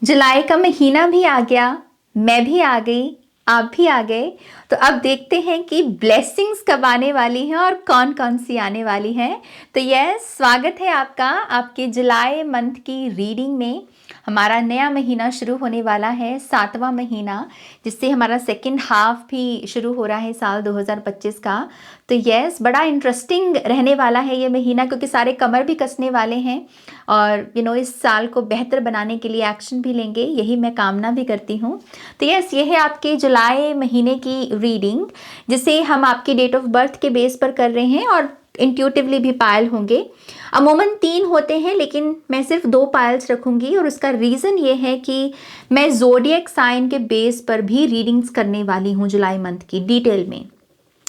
जुलाई का महीना भी आ गया, मैं भी आ गई, आप भी आ गए। तो अब देखते हैं कि ब्लेसिंग्स कब आने वाली हैं और कौन कौन सी आने वाली हैं। तो यस, स्वागत है आपका आपके जुलाई मंथ की रीडिंग में। हमारा नया महीना शुरू होने वाला है, 7वां महीना, जिससे हमारा सेकंड हाफ भी शुरू हो रहा है साल 2025 का। तो यस, बड़ा इंटरेस्टिंग रहने वाला है ये महीना, क्योंकि सारे कमर भी कसने वाले हैं और इस साल को बेहतर बनाने के लिए एक्शन भी लेंगे, यही मैं कामना भी करती हूँ। तो यस, ये है आपके जुलाई महीने की रीडिंग, जिसे हम आपकी डेट ऑफ बर्थ के बेस पर कर रहे हैं और इंट्यूटिवली भी पायल होंगे। अमूमन 3 होते हैं, लेकिन मैं सिर्फ 2 पायल्स रखूंगी और उसका रीज़न ये है कि मैं ज़ोडिएक साइन के बेस पर भी रीडिंग्स करने वाली हूँ जुलाई मंथ की डिटेल में।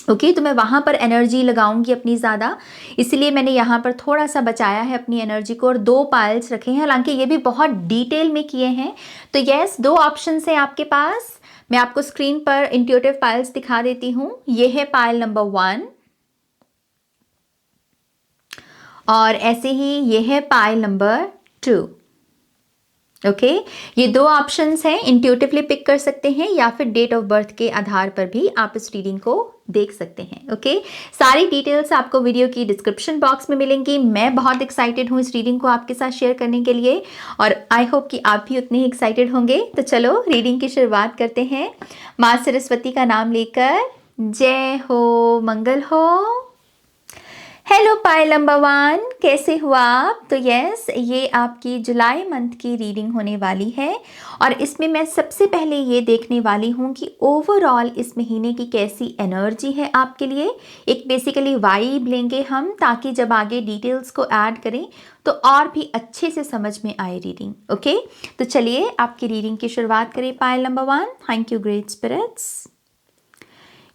ओके, तो मैं वहाँ पर एनर्जी लगाऊंगी अपनी ज़्यादा, इसलिए मैंने यहाँ पर थोड़ा सा बचाया है अपनी एनर्जी को और 2 पायल्स रखे हैं, हालांकि ये भी बहुत डिटेल में किए हैं। तो यस, 2 ऑप्शन हैं आपके पास। मैं आपको स्क्रीन पर इंट्यूटिव पायल्स दिखा देती हूँ। ये है पायल नंबर 1 और ऐसे ही ये है पायल नंबर 2। ओके, ये 2 ऑप्शंस हैं, इंट्यूटिवली पिक कर सकते हैं या फिर डेट ऑफ बर्थ के आधार पर भी आप इस रीडिंग को देख सकते हैं। ओके, सारी डिटेल्स आपको वीडियो की डिस्क्रिप्शन बॉक्स में मिलेंगी। मैं बहुत एक्साइटेड हूँ इस रीडिंग को आपके साथ शेयर करने के लिए और आई होप कि आप भी उतने ही एक्साइटेड होंगे। तो चलो रीडिंग की शुरुआत करते हैं माँ सरस्वती का नाम लेकर। जय हो, मंगल हो। हेलो पायल नंबर 1, कैसे हुआ आप? तो यस, ये आपकी जुलाई मंथ की रीडिंग होने वाली है और इसमें मैं सबसे पहले ये देखने वाली हूँ कि ओवरऑल इस महीने की कैसी एनर्जी है आपके लिए। एक बेसिकली वाइब लेंगे हम, ताकि जब आगे डिटेल्स को ऐड करें तो और भी अच्छे से समझ में आए रीडिंग। ओके, तो चलिए आपकी रीडिंग की शुरुआत करें pile number 1। Thank you great spirits.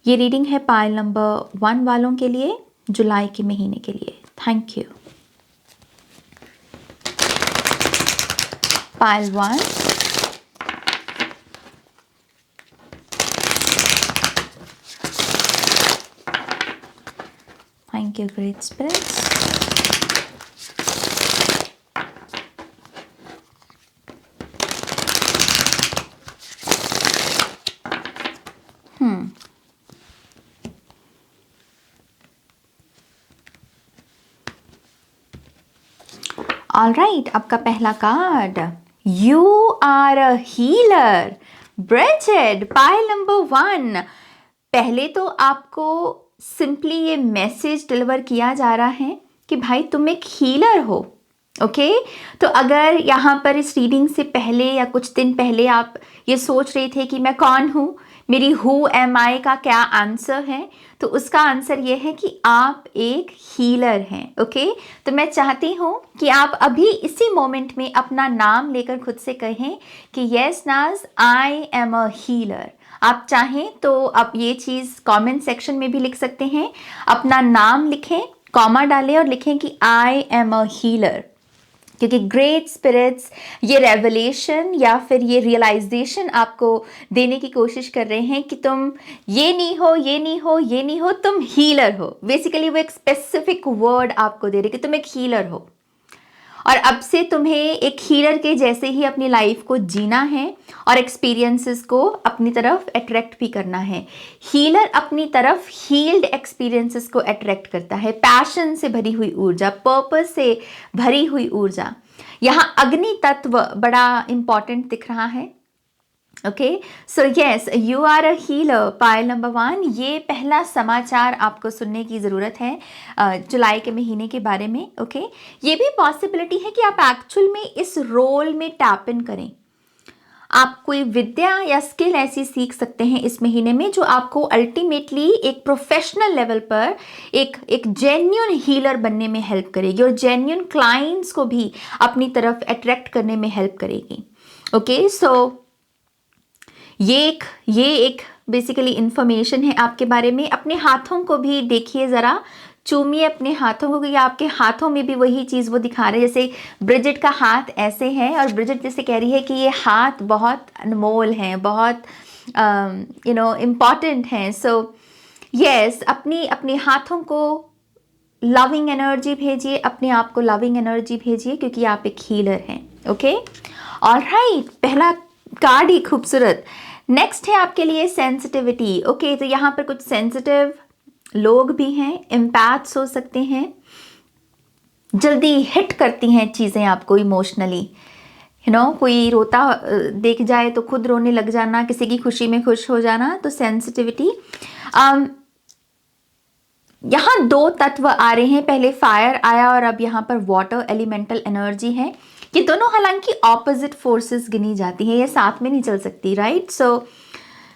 ये रीडिंग है पायल नंबर 1 वालों के लिए, जुलाई के महीने के लिए। Thank you Payal 1। Thank you great spirits. Alright, आपका पहला card, you are a healer Brigid, Payal number 1। पहले तो आपको सिंपली ये मैसेज डिलीवर किया जा रहा है कि भाई तुम एक हीलर हो। ओके, तो अगर यहाँ पर इस रीडिंग से पहले या कुछ दिन पहले आप ये सोच रहे थे कि मैं कौन हूँ, मेरी हु एम आई का क्या आंसर है, तो उसका आंसर ये है कि आप एक हीलर हैं। ओके, तो मैं चाहती हूँ कि आप अभी इसी मोमेंट में अपना नाम लेकर खुद से कहें कि यस नाज, आई एम अ हीलर। आप चाहें तो आप ये चीज़ कमेंट सेक्शन में भी लिख सकते हैं। अपना नाम लिखें, कॉमा डालें और लिखें कि आई एम अ हीलर, क्योंकि ग्रेट स्पिरिट्स ये रेवलेशन या फिर ये रियलाइजेशन आपको देने की कोशिश कर रहे हैं कि तुम ये नहीं हो, ये नहीं हो, ये नहीं हो, तुम हीलर हो। बेसिकली वो एक स्पेसिफिक वर्ड आपको दे रहे कि तुम एक हीलर हो और अब से तुम्हें एक हीलर के जैसे ही अपनी लाइफ को जीना है और एक्सपीरियंसेस को अपनी तरफ अट्रैक्ट भी करना है। हीलर अपनी तरफ हील्ड एक्सपीरियंसेस को अट्रैक्ट करता है, पैशन से भरी हुई ऊर्जा, पर्पस से भरी हुई ऊर्जा। यहाँ अग्नि तत्व बड़ा इंपॉर्टेंट दिख रहा है। Okay, so yes, you are a healer pile number 1। ये पहला समाचार आपको सुनने की ज़रूरत है जुलाई के महीने के बारे में। ओके, ये भी पॉसिबिलिटी है कि आप एक्चुअल में इस रोल में टैप इन करें। आप कोई विद्या या स्किल ऐसी सीख सकते हैं इस महीने में जो आपको अल्टीमेटली एक प्रोफेशनल लेवल पर एक जेन्युइन हीलर बनने में हेल्प करेगी और जेन्युइन क्लाइंट्स को भी अपनी तरफ अट्रैक्ट करने में हेल्प करेगी। ओके, सो ये एक बेसिकली इंफॉर्मेशन है आपके बारे में। अपने हाथों को भी देखिए, ज़रा चूमिए अपने हाथों को, क्योंकि आपके हाथों में भी वही चीज़ वो दिखा रहे हैं। जैसे ब्रिजिट का हाथ ऐसे है और ब्रिजिट जैसे कह रही है कि ये हाथ बहुत अनमोल हैं, बहुत इम्पॉर्टेंट हैं। सो यस, अपने हाथों को लविंग एनर्जी भेजिए, अपने आप को लविंग एनर्जी भेजिए, क्योंकि आप एक हीलर हैं। ओके, ऑलराइट, पहला कार्ड ही खूबसूरत। नेक्स्ट है आपके लिए सेंसिटिविटी। ओके, तो यहाँ पर कुछ सेंसिटिव लोग भी हैं, इम्पैथ्स हो सकते हैं, जल्दी हिट करती हैं चीज़ें आपको इमोशनली। कोई रोता देख जाए तो खुद रोने लग जाना, किसी की खुशी में खुश हो जाना, तो सेंसिटिविटी। यहाँ दो तत्व आ रहे हैं, पहले फायर आया और अब यहाँ पर वाटर एलिमेंटल एनर्जी है। ये दोनों हालांकि ऑपोजिट फोर्सेस गिनी जाती है, ये साथ में नहीं चल सकती, राइट। सो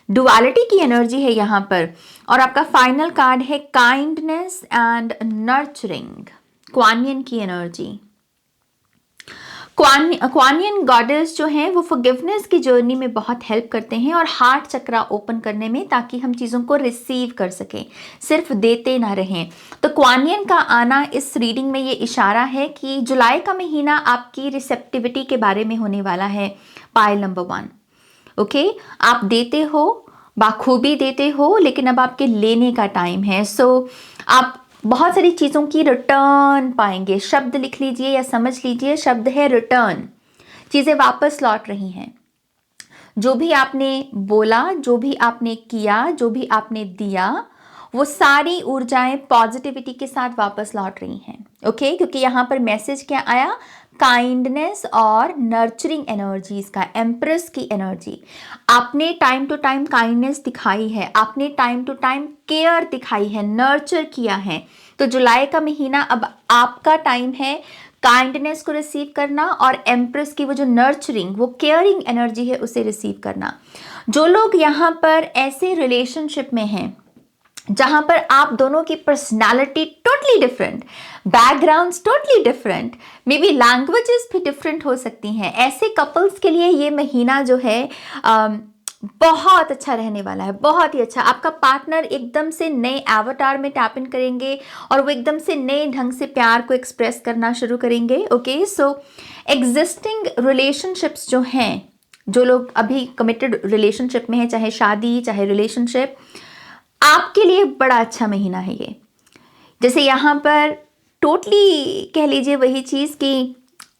डुअलिटी की एनर्जी है यहाँ पर। और आपका फाइनल कार्ड है काइंडनेस एंड नर्चरिंग, क्वानियन की एनर्जी। क्वानियन गॉडेस जो हैं वो फॉरगिवनेस की जर्नी में बहुत हेल्प करते हैं और हार्ट चक्रा ओपन करने में, ताकि हम चीज़ों को रिसीव कर सकें, सिर्फ देते ना रहें। तो क्वानियन का आना इस रीडिंग में ये इशारा है कि जुलाई का महीना आपकी रिसेप्टिविटी के बारे में होने वाला है, पाइल नंबर 1। ओके, आप देते हो, बाखूबी देते हो, लेकिन अब आपके लेने का टाइम है। सो आप बहुत सारी चीज़ों की रिटर्न पाएंगे। शब्द लिख लीजिए या समझ लीजिए, शब्द है रिटर्न। चीज़ें वापस लौट रही हैं। जो भी आपने बोला, जो भी आपने किया, जो भी आपने दिया, वो सारी ऊर्जाएं पॉजिटिविटी के साथ वापस लौट रही हैं। ओके, क्योंकि यहाँ पर मैसेज क्या आया, काइंडनेस और नर्चरिंग एनर्जीज का, एम्प्रेस की एनर्जी। आपने टाइम टू टाइम काइंडनेस दिखाई है, आपने टाइम टू टाइम केयर दिखाई है, नर्चर किया है। तो जुलाई का महीना अब आपका टाइम है काइंडनेस को रिसीव करना और एम्प्रेस की वो जो नर्चरिंग, वो केयरिंग एनर्जी है, उसे रिसीव करना। जो लोग यहाँ पर ऐसे रिलेशनशिप में हैं जहां पर आप दोनों की personality totally different, backgrounds totally different, may be languages भी डिफरेंट हो सकती हैं, ऐसे कपल्स के लिए ये महीना जो है बहुत अच्छा रहने वाला है, बहुत ही अच्छा। आपका पार्टनर एकदम से नए एवटार में टैप इन करेंगे और वो एकदम से नए ढंग से प्यार को एक्सप्रेस करना शुरू करेंगे। ओके, सो एग्जिस्टिंग रिलेशनशिप्स जो हैं, जो लोग अभी कमिटेड रिलेशनशिप में हैं, चाहे शादी चाहे रिलेशनशिप, आपके लिए बड़ा अच्छा महीना है ये। जैसे यहाँ पर टोटली कह लीजिए वही चीज़ कि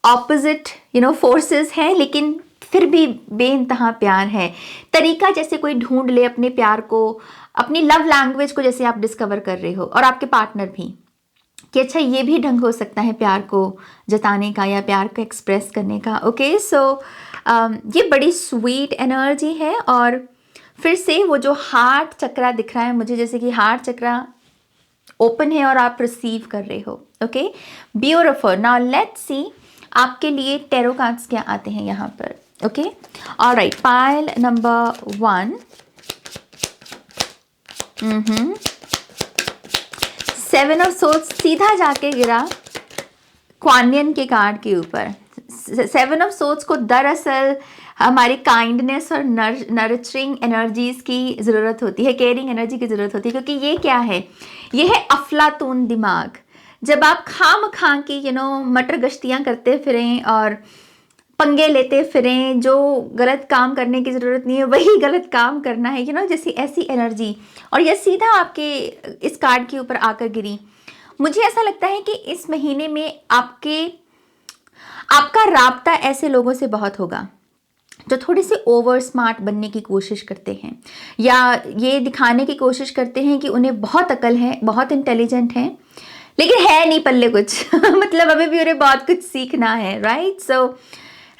ऑपोजिट फोर्सेस हैं, लेकिन फिर भी बेइंतहा प्यार है। तरीका जैसे कोई ढूंढ ले अपने प्यार को, अपनी लव लैंग्वेज को जैसे आप डिस्कवर कर रहे हो, और आपके पार्टनर भी, कि अच्छा ये भी ढंग हो सकता है प्यार को जताने का या प्यार को एक्सप्रेस करने का। ओके, सो ये बड़ी स्वीट एनर्जी है। और फिर से वो जो हार्ट चक्रा दिख रहा है मुझे, जैसे कि हार्ट चक्रा ओपन है और आप रिसीव कर रहे हो। Okay, beautiful. Now let's see आपके लिए टैरो कार्ड्स क्या आते हैं यहाँ पर। Okay, alright, pile number 1, 7 of swords सीधा जाके गिरा क्वानियन के कार्ड के ऊपर। 7 ऑफ सोर्ड्स को दरअसल हमारी काइंडनेस और नर्चरिंग एनर्जीज की ज़रूरत होती है, केयरिंग एनर्जी की ज़रूरत होती है, क्योंकि ये क्या है, ये है अफलातून दिमाग। जब आप खाम की मटर गश्तियाँ करते फिरें और पंगे लेते फिरें, जो गलत काम करने की ज़रूरत नहीं है वही गलत काम करना है, जैसी ऐसी एनर्जी, और यह सीधा आपके इस कार्ड के ऊपर आकर गिरी। मुझे ऐसा लगता है कि इस महीने में आपका राब्ता ऐसे लोगों से बहुत होगा जो थोड़े से ओवर स्मार्ट बनने की कोशिश करते हैं, या ये दिखाने की कोशिश करते हैं कि उन्हें बहुत अकल है, बहुत इंटेलिजेंट हैं, लेकिन है नहीं पल्ले कुछ मतलब अभी भी उन्हें बहुत कुछ सीखना है, राइट। सो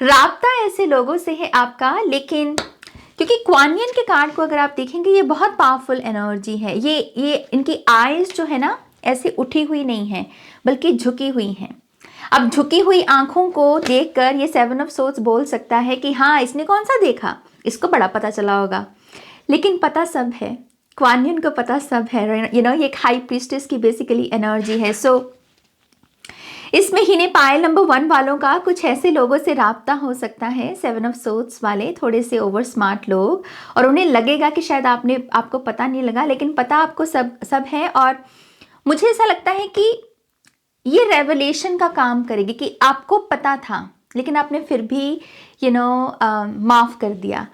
राब्ता ऐसे लोगों से है आपका, लेकिन क्योंकि क्वानियन के कार्ड को अगर आप देखेंगे, ये बहुत पावरफुल एनर्जी है। ये इनकी आईज जो है ना, ऐसे उठी हुई नहीं है, बल्कि झुकी हुई हैं। अब झुकी हुई आंखों को देखकर ये 7 ऑफ सोर्ड्स बोल सकता है कि हाँ, इसने कौन सा देखा, इसको बड़ा पता चला होगा, लेकिन पता सब है, क्वानियन को पता सब है। ये एक हाई प्रीस्टेस की बेसिकली एनर्जी है। सो इस महीने पाइल नंबर 1 वालों का कुछ ऐसे लोगों से राब्ता हो सकता है, 7 ऑफ सोर्ड्स वाले, थोड़े से ओवर स्मार्ट लोग, और उन्हें लगेगा कि शायद आपको पता नहीं लगा, लेकिन पता आपको सब है। और मुझे ऐसा लगता है कि ये रेवलेशन का काम करेगी कि आपको पता था, लेकिन आपने फिर भी माफ़ कर दिया,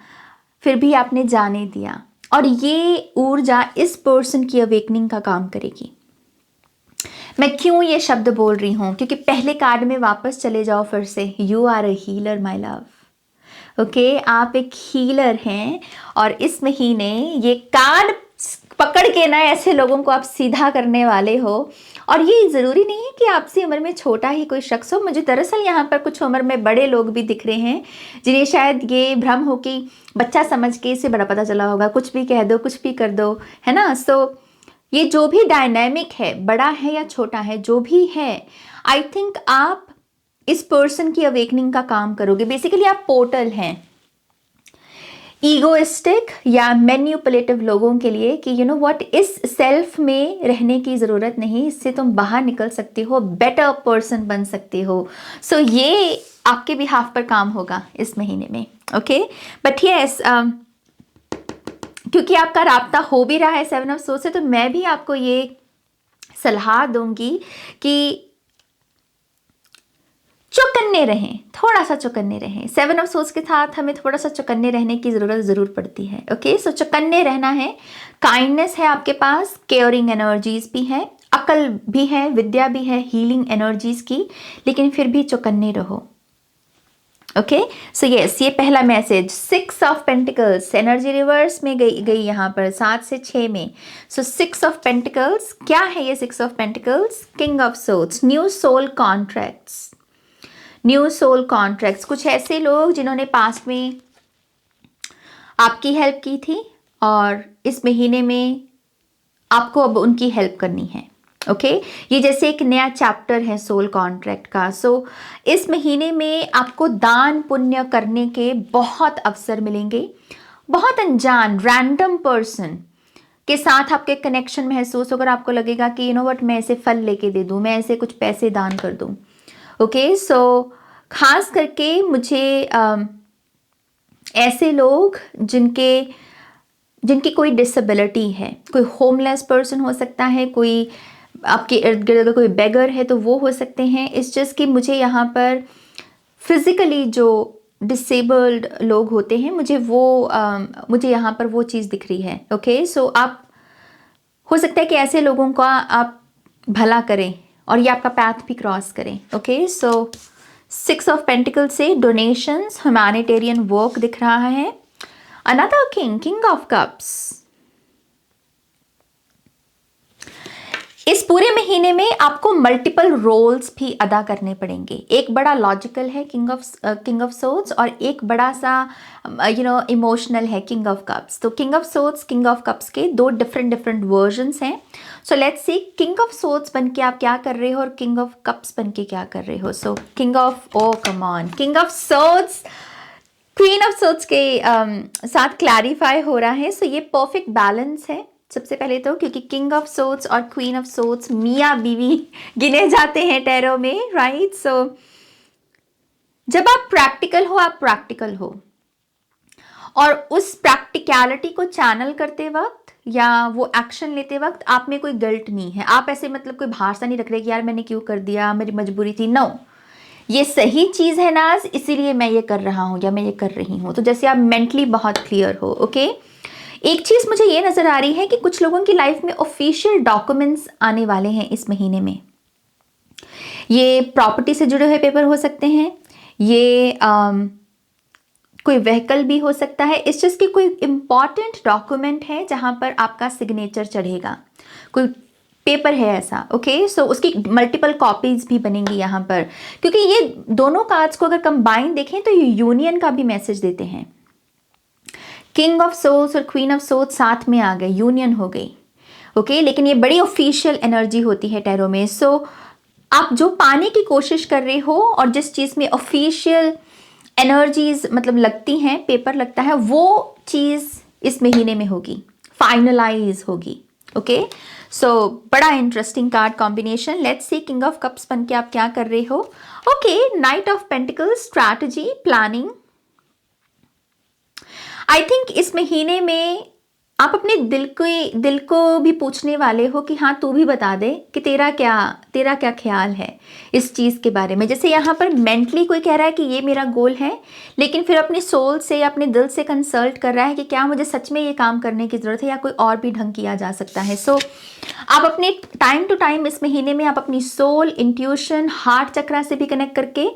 फिर भी आपने जाने दिया, और ये ऊर्जा इस पर्सन की अवेकनिंग का काम करेगी। मैं क्यों ये शब्द बोल रही हूँ, क्योंकि पहले कार्ड में वापस चले जाओ फिर से, you are a healer my love. Okay, आप एक हीलर हैं और इस महीने ये कान पकड़ के ना ऐसे लोगों को आप सीधा करने वाले हो। और ये ज़रूरी नहीं है कि आपसे उम्र में छोटा ही कोई शख्स हो, मुझे दरअसल यहाँ पर कुछ उम्र में बड़े लोग भी दिख रहे हैं जिन्हें शायद ये भ्रम हो कि बच्चा समझ के इसे बड़ा पता चला होगा, कुछ भी कह दो, कुछ भी कर दो, है ना। सो ये जो भी डायनामिक है, बड़ा है या छोटा है, जो भी है, आई थिंक आप इस पर्सन की अवेकनिंग का काम करोगे। बेसिकली आप पोर्टल हैं ईगोइस्टिक या मैन्युपुलेटिव लोगों के लिए कि यू नो व्हाट, इस सेल्फ में रहने की ज़रूरत नहीं, इससे तुम बाहर निकल सकते हो, बेटर पर्सन बन सकते हो। सो ये आपके बिहाफ पर काम होगा इस महीने में। ओके, बट यस, क्योंकि आपका राब्ता हो भी रहा है 7 ऑफ सोर्स से, तो मैं भी आपको ये सलाह दूंगी कि चौकन्ने रहें, थोड़ा सा चौकन्ने रहें। 7 ऑफ सोर्स के साथ हमें थोड़ा सा चौकन्ने रहने की ज़रूर पड़ती है। ओके, सो चौकन्ने रहना है। काइंडनेस है आपके पास, केयरिंग एनर्जीज भी है, अकल भी है, विद्या भी है, हीलिंग एनर्जीज की, लेकिन फिर भी चौकन्ने रहो। ओके, सो यस, ये पहला message. 6 of pentacles energy reverse में गई यहाँ पर 7 से 6 में। सो 6 ऑफ पेंटिकल्स क्या है ये 6 of pentacles? King of swords, new soul contracts, new soul contracts. कुछ ऐसे लोग जिन्होंने पास्ट में आपकी हेल्प की थी और इस महीने में आपको अब उनकी हेल्प करनी है। ओके, ये जैसे एक नया चैप्टर है सोल कॉन्ट्रैक्ट का। सो इस महीने में आपको दान पुण्य करने के बहुत अवसर मिलेंगे। बहुत अनजान रैंडम पर्सन के साथ आपके कनेक्शन महसूस होकर आपको लगेगा कि यू नो व्हाट, मैं ऐसे फल लेके दे दूँ, मैं ऐसे कुछ पैसे दान कर दूँ। ओके, सो खास करके मुझे ऐसे लोग जिनकी कोई डिसेबिलिटी है, कोई होमलेस पर्सन हो सकता है, कोई आपके इर्द गिर्द अगर कोई बेगर है तो वो हो सकते हैं। इस जस्ट कि मुझे यहाँ पर फिजिकली जो डिसेबल्ड लोग होते हैं, मुझे यहाँ पर वो चीज़ दिख रही है। ओके, सो आप हो सकता है कि ऐसे लोगों का आप भला करें और ये आपका पैथ भी क्रॉस करें। ओके, सो 6 ऑफ पेंटिकल से डोनेशंस, ह्यूमैनिटेरियन वर्क दिख रहा है। Another king, king of cups. इस पूरे महीने में आपको मल्टीपल रोल्स भी अदा करने पड़ेंगे। एक बड़ा लॉजिकल है किंग ऑफ सोर्ड्स और एक बड़ा सा इमोशनल है किंग ऑफ कप्स। तो king of swords, king of cups के दो डिफरेंट वर्जन्स हैं। So let's see king of swords बन के आप क्या कर रहे हो और किंग ऑफ कप्स बन के क्या कर रहे हो। So king of, oh come on, king of swords queen of swords के साथ क्लैरिफाई हो रहा है। सो ये परफेक्ट बैलेंस है सबसे पहले तो, क्योंकि किंग ऑफ सोर्ड्स और क्वीन ऑफ सोर्ड्स मियाँ बीवी गिने जाते हैं टैरो में, राइट। सो जब आप प्रैक्टिकल हो, आप प्रैक्टिकल हो और उस प्रैक्टिकलिटी को चैनल करते वक्त या वो एक्शन लेते वक्त आप में कोई गिल्ट नहीं है। आप ऐसे मतलब कोई भार सा नहीं रख रहे कि यार मैंने क्यों कर दिया, मेरी मजबूरी थी। नो, ये सही चीज़ है नाज, इसीलिए मैं ये कर रहा हूँ या मैं ये कर रही हूँ। तो जैसे आप मेंटली बहुत क्लियर हो। ओके, एक चीज़ मुझे ये नज़र आ रही है कि कुछ लोगों की लाइफ में ऑफिशियल डॉक्यूमेंट्स आने वाले हैं इस महीने में। ये प्रॉपर्टी से जुड़े हुए पेपर हो सकते हैं, ये कोई व्हीकल भी हो सकता है। इस चीज़ की कोई इंपॉर्टेंट डॉक्यूमेंट है जहाँ पर आपका सिग्नेचर चढ़ेगा, कोई पेपर है ऐसा। ओके, सो उसकी मल्टीपल कॉपीज भी बनेंगी यहाँ पर, क्योंकि ये दोनों कार्ड्स को अगर कंबाइन देखें तो ये यूनियन का भी मैसेज देते हैं। किंग ऑफ सोर्ड्स और क्वीन ऑफ सोर्ड्स साथ में आ गए, यूनियन हो गई। ओके, लेकिन ये बड़ी ऑफिशियल एनर्जी होती है टैरो में। सो आप जो पाने की कोशिश कर रहे हो और जिस चीज़ में ऑफिशियल एनर्जीज मतलब लगती हैं, पेपर लगता है, वो चीज़ इस महीने में होगी, फाइनलाइज होगी। ओके, सो बड़ा interesting card combination. Let's see king of cups बन के आप क्या कर रहे हो। Okay, night of pentacles, strategy, planning. I think इस महीने में आप अपने दिल को भी पूछने वाले हो कि हाँ तू भी बता दे कि तेरा क्या ख्याल है इस चीज़ के बारे में। जैसे यहाँ पर मेंटली कोई कह रहा है कि ये मेरा गोल है, लेकिन फिर अपनी सोल से या अपने दिल से कंसल्ट कर रहा है कि क्या मुझे सच में ये काम करने की ज़रूरत है या कोई और भी ढंग किया जा सकता है। सो आप अपने टाइम टू टाइम इस महीने में आप अपनी सोल, इंट्यूशन, हार्ट चक्रा से भी कनेक्ट करके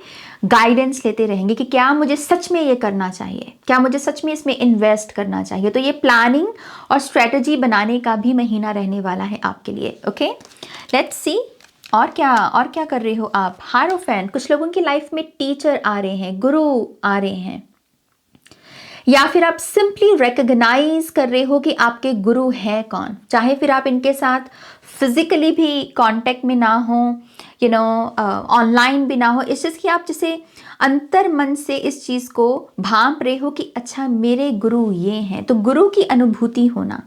गाइडेंस लेते रहेंगे कि क्या मुझे सच में ये करना चाहिए, क्या मुझे सच में इसमें इन्वेस्ट करना चाहिए। तो ये प्लानिंग और स्ट्रेटजी बनाने का भी महीना रहने वाला है आपके लिए। ओके, लेट्स सी और क्या कर रहे हो आप। हायरोफेंट, कुछ लोगों की लाइफ में टीचर आ रहे हैं, गुरु आ रहे हैं, या फिर आप सिंपली रिकॉग्नाइज कर रहे हो कि आपके गुरु हैं कौन। चाहे फिर आप इनके साथ फिजिकली भी कांटेक्ट में ना हो, ऑनलाइन भी ना हो, इस चीज़ की आप जैसे अंतर मन से इस चीज़ को भांप रहे हो कि अच्छा मेरे गुरु ये हैं। तो गुरु की अनुभूति होना,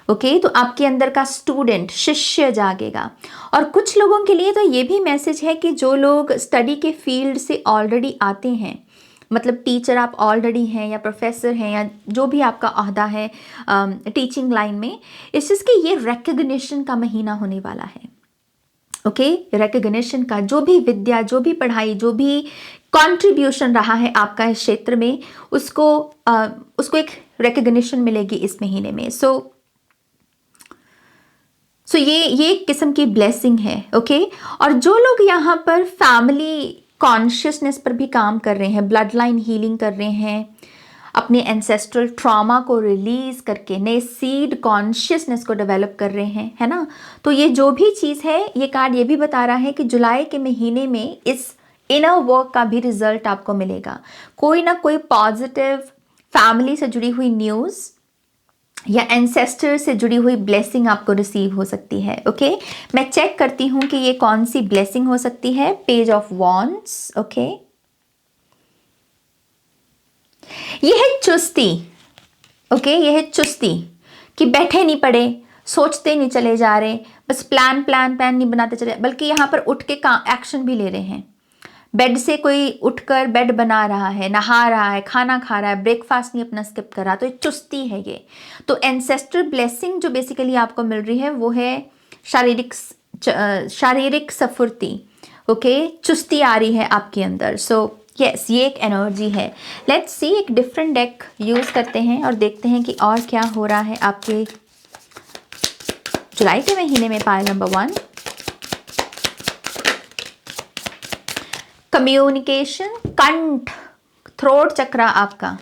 ओके, तो आपके अंदर का स्टूडेंट, शिष्य जागेगा। और कुछ लोगों के लिए तो ये भी मैसेज है कि जो लोग स्टडी के फील्ड से ऑलरेडी आते हैं, मतलब टीचर आप ऑलरेडी हैं या प्रोफेसर हैं या जो भी आपका ओहदा है टीचिंग लाइन में, इस चीज़ की ये रिकग्निशन का महीना होने वाला है। ओके, रिकग्निशन का, जो भी विद्या, जो भी पढ़ाई, जो भी कंट्रीब्यूशन रहा है आपका इस क्षेत्र में, उसको एक रिकग्निशन मिलेगी इस महीने में। सो ये एक किस्म की ब्लेसिंग है। ओके, और जो लोग यहाँ पर फैमिली कॉन्शियसनेस पर भी काम कर रहे हैं, ब्लड लाइन हीलिंग कर रहे हैं, अपने एंसेस्ट्रल ट्रॉमा को रिलीज करके नए सीड कॉन्शियसनेस को डेवलप कर रहे हैं, है ना। तो ये जो भी चीज़ है, ये कार्ड ये भी बता रहा है कि जुलाई के महीने में इस इनर वर्क का भी रिजल्ट आपको मिलेगा। कोई ना कोई पॉजिटिव फैमिली से जुड़ी हुई न्यूज़ या एंसेस्टर से जुड़ी हुई ब्लेसिंग आपको रिसीव हो सकती है। ओके, मैं चेक करती हूँ कि ये कौन सी ब्लेसिंग हो सकती है। पेज ऑफ वॉन्ड्स, ओके, ये है चुस्ती। ओके, ये है चुस्ती कि बैठे नहीं पड़े, सोचते नहीं चले जा रहे, बस प्लान नहीं बनाते चले, बल्कि यहाँ पर उठ के एक्शन भी ले रहे हैं। बेड से कोई उठकर बेड बना रहा है, नहा रहा है, खाना खा रहा है, ब्रेकफास्ट नहीं अपना स्किप कर रहा, तो ये चुस्ती है ये। तो एंसेस्टर ब्लेसिंग जो बेसिकली आपको मिल रही है वो है शारीरिक सफुर्ती। ओके, चुस्ती आ रही है आपके अंदर। सो यस, ये एक एनर्जी है। लेट्स सी, एक डिफरेंट डेक यूज करते हैं और देखते हैं कि और क्या हो रहा है आपके जुलाई के महीने में। पाइल नंबर 1, कम्युनिकेशन, कंठ, थ्रोट चक्रा आपका।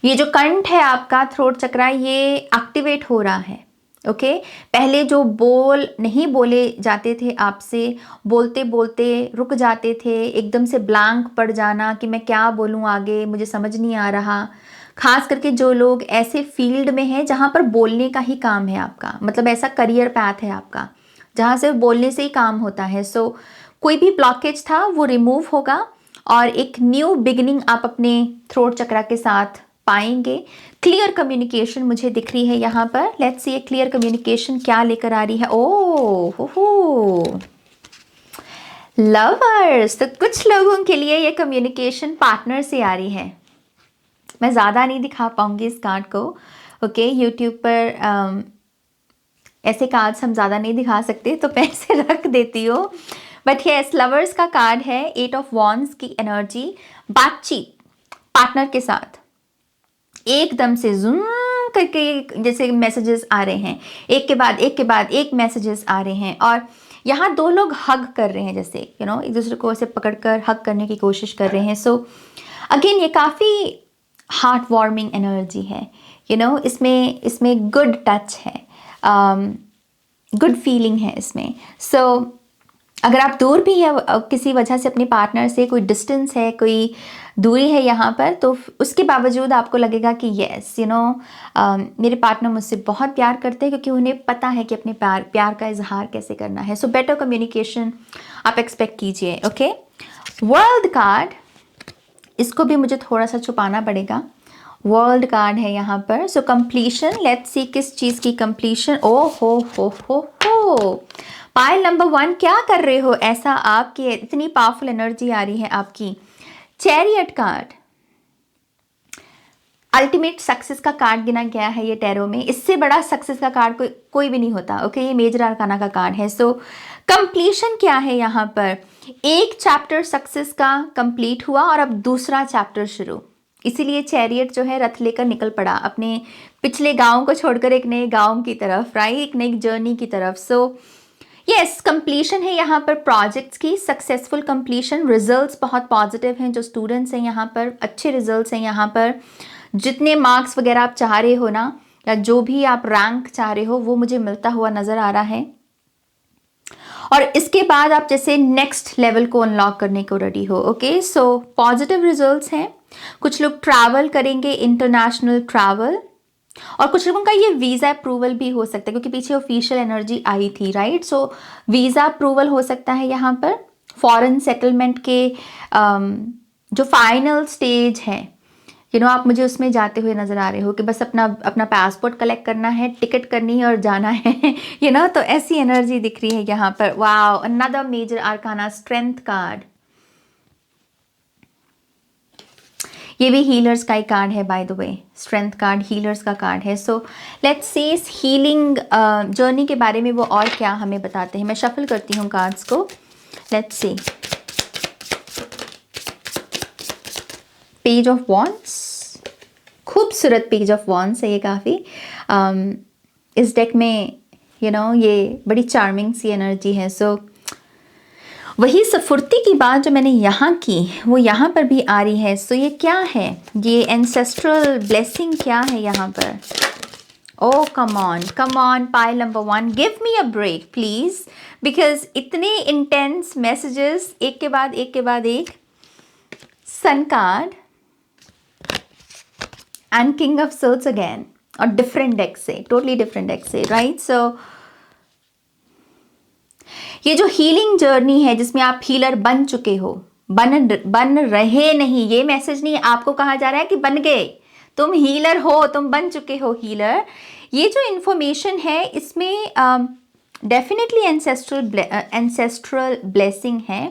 ये जो कंठ है आपका, थ्रोट चक्रा, ये एक्टिवेट हो रहा है। ओके, पहले जो बोल नहीं बोले जाते थे आपसे, बोलते बोलते रुक जाते थे, एकदम से ब्लैंक पड़ जाना कि मैं क्या बोलूं आगे, मुझे समझ नहीं आ रहा। खास करके जो लोग ऐसे फील्ड में हैं जहां पर बोलने का ही काम है आपका, मतलब ऐसा करियर पैथ है आपका जहाँ से बोलने से ही काम होता है। सो कोई भी ब्लॉकेज था वो रिमूव होगा और एक न्यू बिगिनिंग आप अपने थ्रोट चक्रा के साथ पाएंगे। क्लियर कम्युनिकेशन मुझे दिख रही है यहाँ पर। लेट्स सी, क्लियर कम्युनिकेशन क्या लेकर आ रही है। ओ हो लवर्स, तो कुछ लोगों के लिए ये कम्युनिकेशन पार्टनर से आ रही है। मैं ज़्यादा नहीं दिखा पाऊंगी इस कार्ड को। ओके, यूट्यूब पर ऐसे कार्ड्स हम ज़्यादा नहीं दिखा सकते, तो मैं इसे रख देती हूँ। बट यस, लवर्स का कार्ड है, 8 ऑफ वॉन्ड्स की एनर्जी। बातचीत पार्टनर के साथ एकदम से जूम करके जैसे मैसेजेस आ रहे हैं, एक के बाद एक मैसेजेस आ रहे हैं, और यहाँ दो लोग हग कर रहे हैं, जैसे एक दूसरे को ऐसे पकड़कर हग करने की कोशिश कर रहे हैं। सो अगेन ये काफ़ी हार्ट वार्मिंग एनर्जी है। इसमें गुड टच है, गुड फीलिंग है इसमें। सो अगर आप दूर भी है किसी वजह से अपने पार्टनर से, कोई डिस्टेंस है, कोई दूरी है यहाँ पर, तो उसके बावजूद आपको लगेगा कि यस मेरे पार्टनर मुझसे बहुत प्यार करते हैं, क्योंकि उन्हें पता है कि अपने प्यार का इजहार कैसे करना है। सो बेटर कम्युनिकेशन आप एक्सपेक्ट कीजिए। ओके, वर्ल्ड कार्ड, इसको भी मुझे थोड़ा सा छुपाना पड़ेगा। वर्ल्ड कार्ड है यहाँ पर। सो कंप्लीशन, लेट्स सी किस चीज़ की कंप्लीशन। ओ हो पाइल नंबर 1, क्या कर रहे हो ऐसा आपकी इतनी पावरफुल एनर्जी आ रही है आपकी। चैरियट कार्ड, अल्टीमेट सक्सेस का कार्ड गिना गया है ये टैरो में। इससे बड़ा सक्सेस का कार्ड कोई भी नहीं होता। ओके, ये मेजर आर्काना का कार्ड है। सो कंप्लीशन क्या है यहाँ पर, एक चैप्टर सक्सेस का कंप्लीट हुआ और अब दूसरा चैप्टर शुरू। इसीलिए चैरियट जो है रथ लेकर निकल पड़ा अपने पिछले गांव को छोड़कर एक नए गांव की तरफ, राइट, एक नई जर्नी की तरफ। सो यस, कंप्लीशन है यहाँ पर प्रोजेक्ट्स की, सक्सेसफुल कंप्लीशन। रिजल्ट्स बहुत पॉजिटिव हैं, जो स्टूडेंट्स हैं यहाँ पर अच्छे रिजल्ट्स हैं यहाँ पर। जितने मार्क्स वगैरह आप चाह रहे हो ना, या जो भी आप रैंक चाह रहे हो, वो मुझे मिलता हुआ नज़र आ रहा है। और इसके बाद आप जैसे नेक्स्ट लेवल को अनलॉक करने को रेडी हो। ओके, सो पॉजिटिव रिजल्ट्स हैं। कुछ लोग ट्रैवल करेंगे, इंटरनेशनल ट्रैवल, और कुछ लोगों का ये वीज़ा अप्रूवल भी हो सकता है, क्योंकि पीछे ऑफिशियल एनर्जी आई थी, राइट। सो वीज़ा अप्रूवल हो सकता है यहाँ पर। फॉरेन सेटलमेंट के जो फाइनल स्टेज है, आप मुझे उसमें जाते हुए नज़र आ रहे हो कि बस अपना पासपोर्ट कलेक्ट करना है, टिकट करनी है और जाना है। तो ऐसी एनर्जी दिख रही है यहाँ पर। Wow, another major arcana, strength card. ये भी हीलर्स का ही कार्ड है by the way, strength card healers का कार्ड है। सो लेट्स सी इस हीलिंग जर्नी के बारे में वो और क्या हमें बताते हैं। मैं शफल करती हूँ कार्ड्स को। Let's see, page of wands, खूबसूरत पेज ऑफ वॉन्ड्स है ये काफ़ी। इस डेक में ये बड़ी चार्मिंग सी एनर्जी है। सो वही सफुर्ती की बात जो मैंने यहाँ की वो यहाँ पर भी आ रही है। सो ये क्या है, ये एंसेस्ट्रल ब्लेसिंग क्या है यहाँ पर। Oh come on Payal number 1, give me a break please, because इतने इंटेंस मैसेजेस एक के बाद एक। Sun card and king of swords again, और डिफरेंट डेक से, टोटली डिफरेंट डेक से, राइट। सो ये जो हीलिंग जर्नी है जिसमें आप हीलर बन चुके हो, बन रहे नहीं, ये मैसेज नहीं आपको कहा जा रहा है कि बन गए, तुम हीलर हो, तुम बन चुके हो हीलर। ये जो इन्फॉर्मेशन है इसमें डेफिनेटली एंसेस्ट्रल ब्लेसिंग है।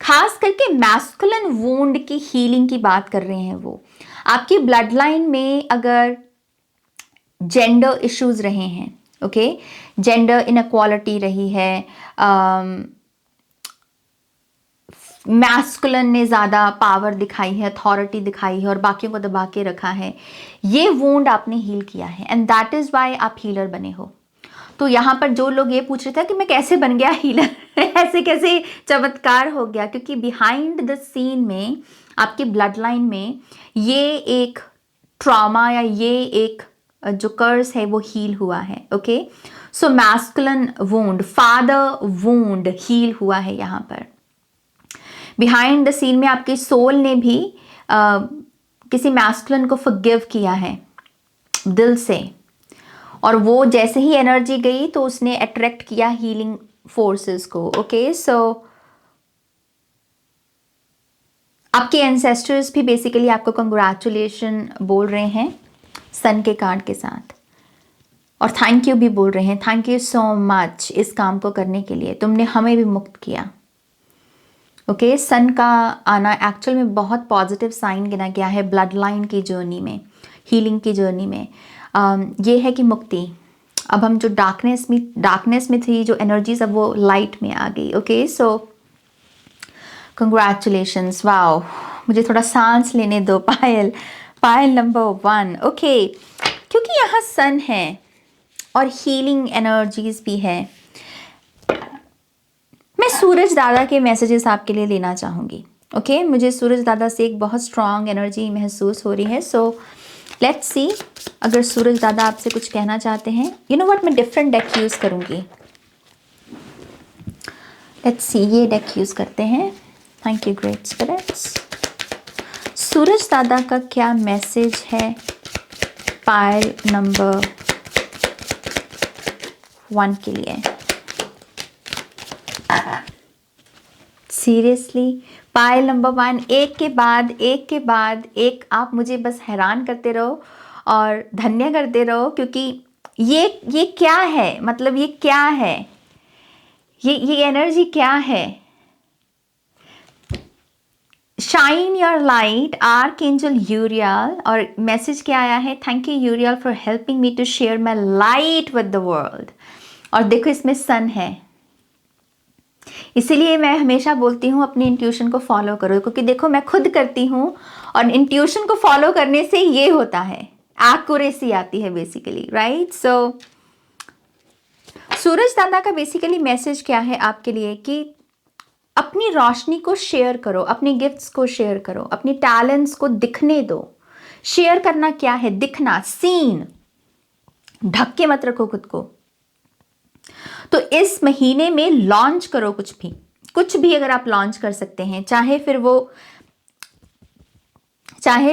खास करके मैस्कुलिन वुंड की हीलिंग की बात कर रहे हैं वो। आपकी ब्लड लाइन में अगर जेंडर इश्यूज रहे हैं, ओके, जेंडर इनक्वालिटी रही है, मैस्कुलिन ने ज़्यादा पावर दिखाई है, अथॉरिटी दिखाई है और बाकियों को दबा के रखा है, ये वुंड आपने हील किया है एंड दैट इज़ वाई आप हीलर बने हो। तो यहाँ पर जो लोग ये पूछ रहे थे कि मैं कैसे बन गया हीलर, ऐसे कैसे चमत्कार हो गया, क्योंकि बिहाइंड द सीन में आपकी ब्लड लाइन में ये एक ट्रॉमा या ये एक जो कर्स है वो हील हुआ है। Okay, so masculine wound, father wound heal हुआ है यहाँ पर। बिहाइंड द सीन में आपके सोल ने भी किसी मैस्कुलिन को फॉरगिव किया है दिल से, और वो जैसे ही एनर्जी गई तो उसने अट्रैक्ट किया हीलिंग फोर्सेस को। ओके, सो आपके एंसेस्टर्स भी बेसिकली आपको कंग्रेचुलेशन बोल रहे हैं सन के कार्ड के साथ, और थैंक यू भी बोल रहे हैं। थैंक यू सो मच इस काम को करने के लिए, तुमने हमें भी मुक्त किया। ओके, सन का आना एक्चुअल में बहुत पॉजिटिव साइन गिना गया है ब्लड लाइन की जर्नी में, हीलिंग की जर्नी में। ये है कि मुक्ति, अब हम जो डार्कनेस में थी जो एनर्जीज, अब वो लाइट में आ गई। ओके, सो कंग्रेचुलेशंस। वाओ, मुझे थोड़ा सांस लेने दो। पायल नंबर 1। ओके, क्योंकि यहाँ सन है और हीलिंग एनर्जीज भी है, मैं सूरज दादा के मैसेजेस आपके लिए लेना चाहूँगी। ओके, मुझे सूरज दादा से एक बहुत स्ट्रॉन्ग एनर्जी महसूस हो रही है। सो लेट्स सी, अगर सूरज दादा आपसे कुछ कहना चाहते हैं। यू नो व्हाट, मैं डिफरेंट डेक यूज़ करूँगी। लेट्स सी, ये डेक यूज़ करते हैं। Thank you great spirits. सूरज दादा का क्या मैसेज है पायल नंबर 1 के लिए? सीरियसली, पायल नंबर 1, एक के बाद एक आप मुझे बस हैरान करते रहो और धन्य करते रहो, क्योंकि ये क्या है, मतलब ये क्या है, ये एनर्जी क्या है। Shine your light archangel Uriel, और मैसेज क्या आया है, thank you Uriel for helping me to share my light with the world. और देखो इसमें सन है, इसीलिए मैं हमेशा बोलती हूँ अपनी इंट्यूशन को फॉलो करो, क्योंकि देखो मैं खुद करती हूँ और इंट्यूशन को फॉलो करने से ये होता है, एक्यूरेसी आती है बेसिकली, राइट। सो सूरज दादा का बेसिकली मैसेज क्या है आपके लिए कि अपनी रोशनी को शेयर करो, अपने गिफ्ट्स को शेयर करो, अपनी टैलेंट्स को दिखने दो। शेयर करना क्या है, दिखना, सीन, ढक के मत रखो खुद को। तो इस महीने में लॉन्च करो कुछ भी अगर आप लॉन्च कर सकते हैं, चाहे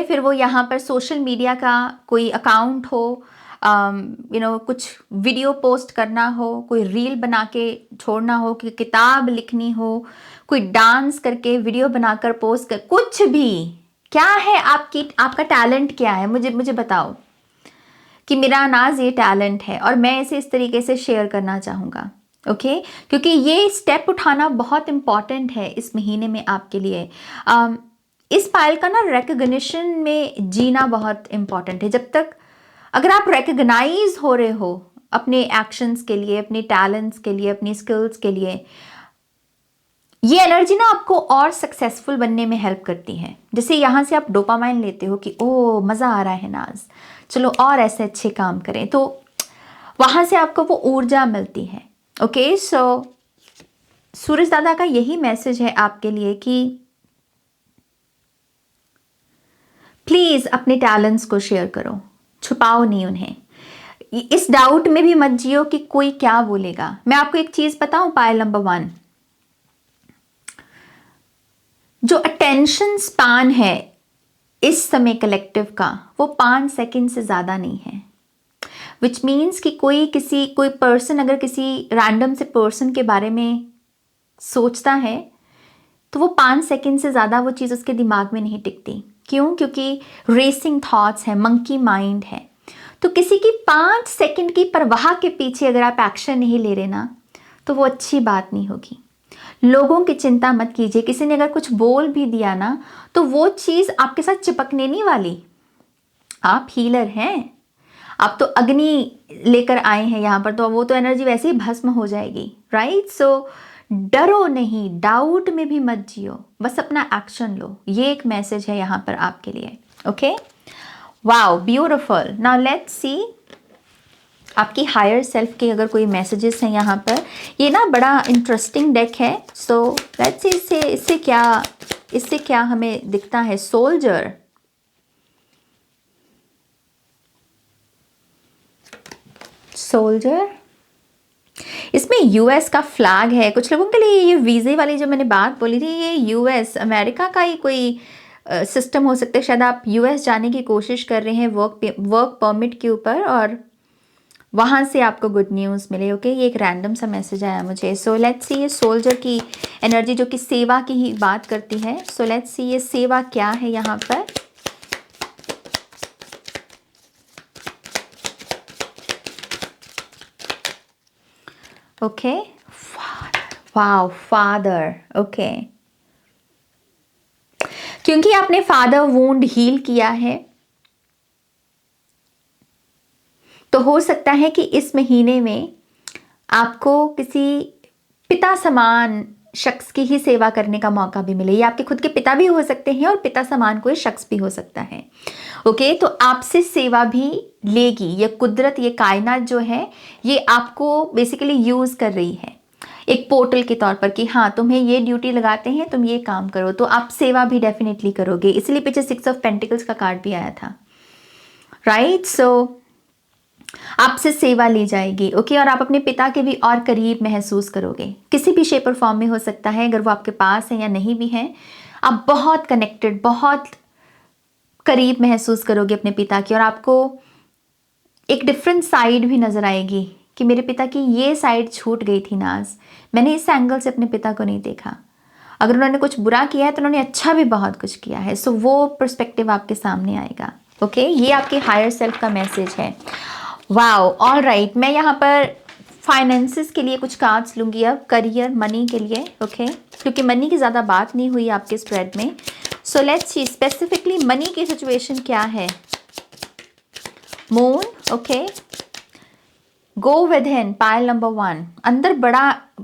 फिर वो यहाँ पर सोशल मीडिया का कोई अकाउंट हो, कुछ वीडियो पोस्ट करना हो, कोई रील बना के छोड़ना हो, कि किताब लिखनी हो, कोई डांस करके वीडियो बनाकर पोस्ट कर, कुछ भी। क्या है आपका टैलेंट क्या है, मुझे बताओ कि मेरा नाज ये टैलेंट है और मैं इसे इस तरीके से शेयर करना चाहूँगा। ओके, क्योंकि ये स्टेप उठाना बहुत इम्पॉर्टेंट है इस महीने में आपके लिए। इस पायल का ना रिकग्निशन में जीना बहुत इम्पॉर्टेंट है। जब तक अगर आप रिकग्नाइज हो रहे हो अपने एक्शंस के लिए, अपने टैलेंट्स के लिए, अपनी स्किल्स के लिए, ये एनर्जी ना आपको और सक्सेसफुल बनने में हेल्प करती है। जैसे यहाँ से आप डोपामाइन लेते हो कि ओ मज़ा आ रहा है नाज, चलो और ऐसे अच्छे काम करें, तो वहाँ से आपको वो ऊर्जा मिलती है। ओके, सो सूरज दादा का यही मैसेज है आपके लिए कि प्लीज़ अपने टैलेंट्स को शेयर करो, छुपाओ नहीं उन्हें। इस डाउट में भी मत जियो कि कोई क्या बोलेगा। मैं आपको एक चीज़ बताऊं, पायल नंबर 1, जो अटेंशन स्पैन है इस समय कलेक्टिव का, वो 5 सेकंड से ज़्यादा नहीं है। विच मीन्स कि कोई पर्सन अगर किसी रैंडम से पर्सन के बारे में सोचता है तो वो 5 सेकंड से ज़्यादा वो चीज़ उसके दिमाग में नहीं टिकती। क्यों? क्योंकि रेसिंग थॉट्स है, मंकी माइंड है। तो किसी की 5 सेकंड की परवाह के पीछे अगर आप एक्शन नहीं ले रहे ना, तो वो अच्छी बात नहीं होगी। लोगों की चिंता मत कीजिए, किसी ने अगर कुछ बोल भी दिया ना, तो वो चीज़ आपके साथ चिपकने नहीं वाली। आप हीलर हैं, आप तो अग्नि लेकर आए हैं यहाँ पर, तो वो तो एनर्जी वैसे ही भस्म हो जाएगी, राइट। सो डरो नहीं, डाउट में भी मत जियो, बस अपना एक्शन लो। ये एक मैसेज है यहाँ पर आपके लिए। Okay, wow, beautiful. Now let's see आपकी हायर सेल्फ के अगर कोई मैसेजेस हैं यहाँ पर। ये ना बड़ा इंटरेस्टिंग डेक है। सो लेट्स सी इससे क्या हमें दिखता है। सोल्जर, इसमें यूएस का फ्लैग है। कुछ लोगों के लिए ये वीज़े वाली जो मैंने बात बोली थी, ये यूएस अमेरिका का ही कोई सिस्टम हो सकता है। शायद आप यूएस जाने की कोशिश कर रहे हैं वर्क परमिट के ऊपर, और वहाँ से आपको गुड न्यूज़ मिले। ओके, ये एक रैंडम सा मैसेज आया मुझे। सो लेट्स सी ये सोल्जर की एनर्जी जो कि सेवा की ही बात करती है। सो लेट्स सी ये सेवा क्या है यहाँ पर। Okay, wow, father. ओके, क्योंकि आपने फादर वुंड हील किया है, तो हो सकता है कि इस महीने में आपको किसी पिता समान शख्स की ही सेवा करने का मौका भी मिले। ये आपके खुद के पिता भी हो सकते हैं और पिता समान कोई शख्स भी हो सकता है। ओके, तो आपसे सेवा भी लेगी। ये कुदरत, ये कायनात जो है, ये आपको बेसिकली यूज़ कर रही है एक पोर्टल के तौर पर कि हाँ तुम्हें ये ड्यूटी लगाते हैं, तुम ये काम करो, तो आप सेवा भी डेफिनेटली करोगे। इसलिए पीछे 6 ऑफ पेंटिकल्स का कार्ड भी आया था, राइट। सो आपसे सेवा ली जाएगी। ओके, और आप अपने पिता के भी और करीब महसूस करोगे, किसी भी शेप और फॉर्म में हो सकता है। अगर वो आपके पास है या नहीं भी है, आप बहुत कनेक्टेड, बहुत करीब महसूस करोगे अपने पिता की, और आपको एक डिफरेंट साइड भी नज़र आएगी कि मेरे पिता की ये साइड छूट गई थी नाज, मैंने इस एंगल से अपने पिता को नहीं देखा। अगर उन्होंने कुछ बुरा किया है तो उन्होंने अच्छा भी बहुत कुछ किया है। सो वो पर्सपेक्टिव आपके सामने आएगा। ओके, ये आपके हायर सेल्फ का मैसेज है। Wow, all right. मैं यहाँ पर फाइनेंसेस के लिए कुछ कार्ड्स लूँगी अब, करियर, मनी के लिए। ओके, क्योंकि मनी की ज़्यादा बात नहीं हुई आपके स्प्रेड में, so let's see specifically money की सिचुएशन क्या है. Moon, okay. गो विद हिन, पाइल नंबर 1.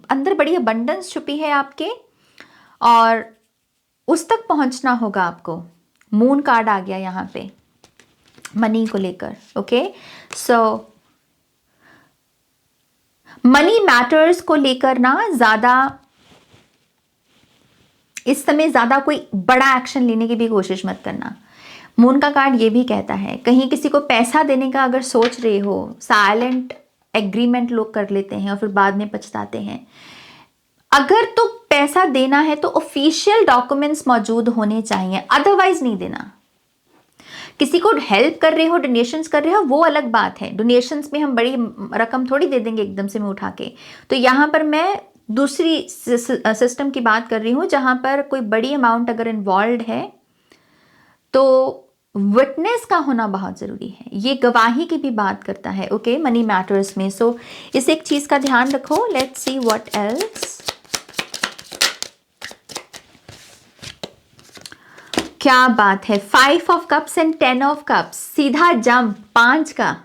अंदर बड़ी अबंडेंस छुपी है आपके और उस तक पहुंचना होगा आपको. मून कार्ड आ गया यहाँ पे मनी को लेकर. ओके, सो मनी मैटर्स को लेकर ना ज़्यादा इस समय ज़्यादा कोई बड़ा एक्शन लेने की भी कोशिश मत करना. मून का कार्ड ये भी कहता है कहीं किसी को पैसा देने का अगर सोच रहे हो, साइलेंट एग्रीमेंट लोग कर लेते हैं और फिर बाद में पछताते हैं. अगर तो पैसा देना है तो ऑफिशियल डॉक्यूमेंट्स मौजूद होने चाहिए, अदरवाइज नहीं देना. किसी को हेल्प कर रहे हो, डोनेशंस कर रहे हो, वो अलग बात है. डोनेशंस में हम बड़ी रकम थोड़ी दे देंगे एकदम से मैं उठा के. तो यहाँ पर मैं दूसरी सिस्टम की बात कर रही हूँ जहाँ पर कोई बड़ी अमाउंट अगर इन्वॉल्व है तो विटनेस का होना बहुत ज़रूरी है. ये गवाही की भी बात करता है. ओके, मनी मैटर्स में. सो इस एक चीज़ का ध्यान रखो. Let's see what else. क्या बात है. 5 of cups and 10 of cups, सीधा जंप 5 का.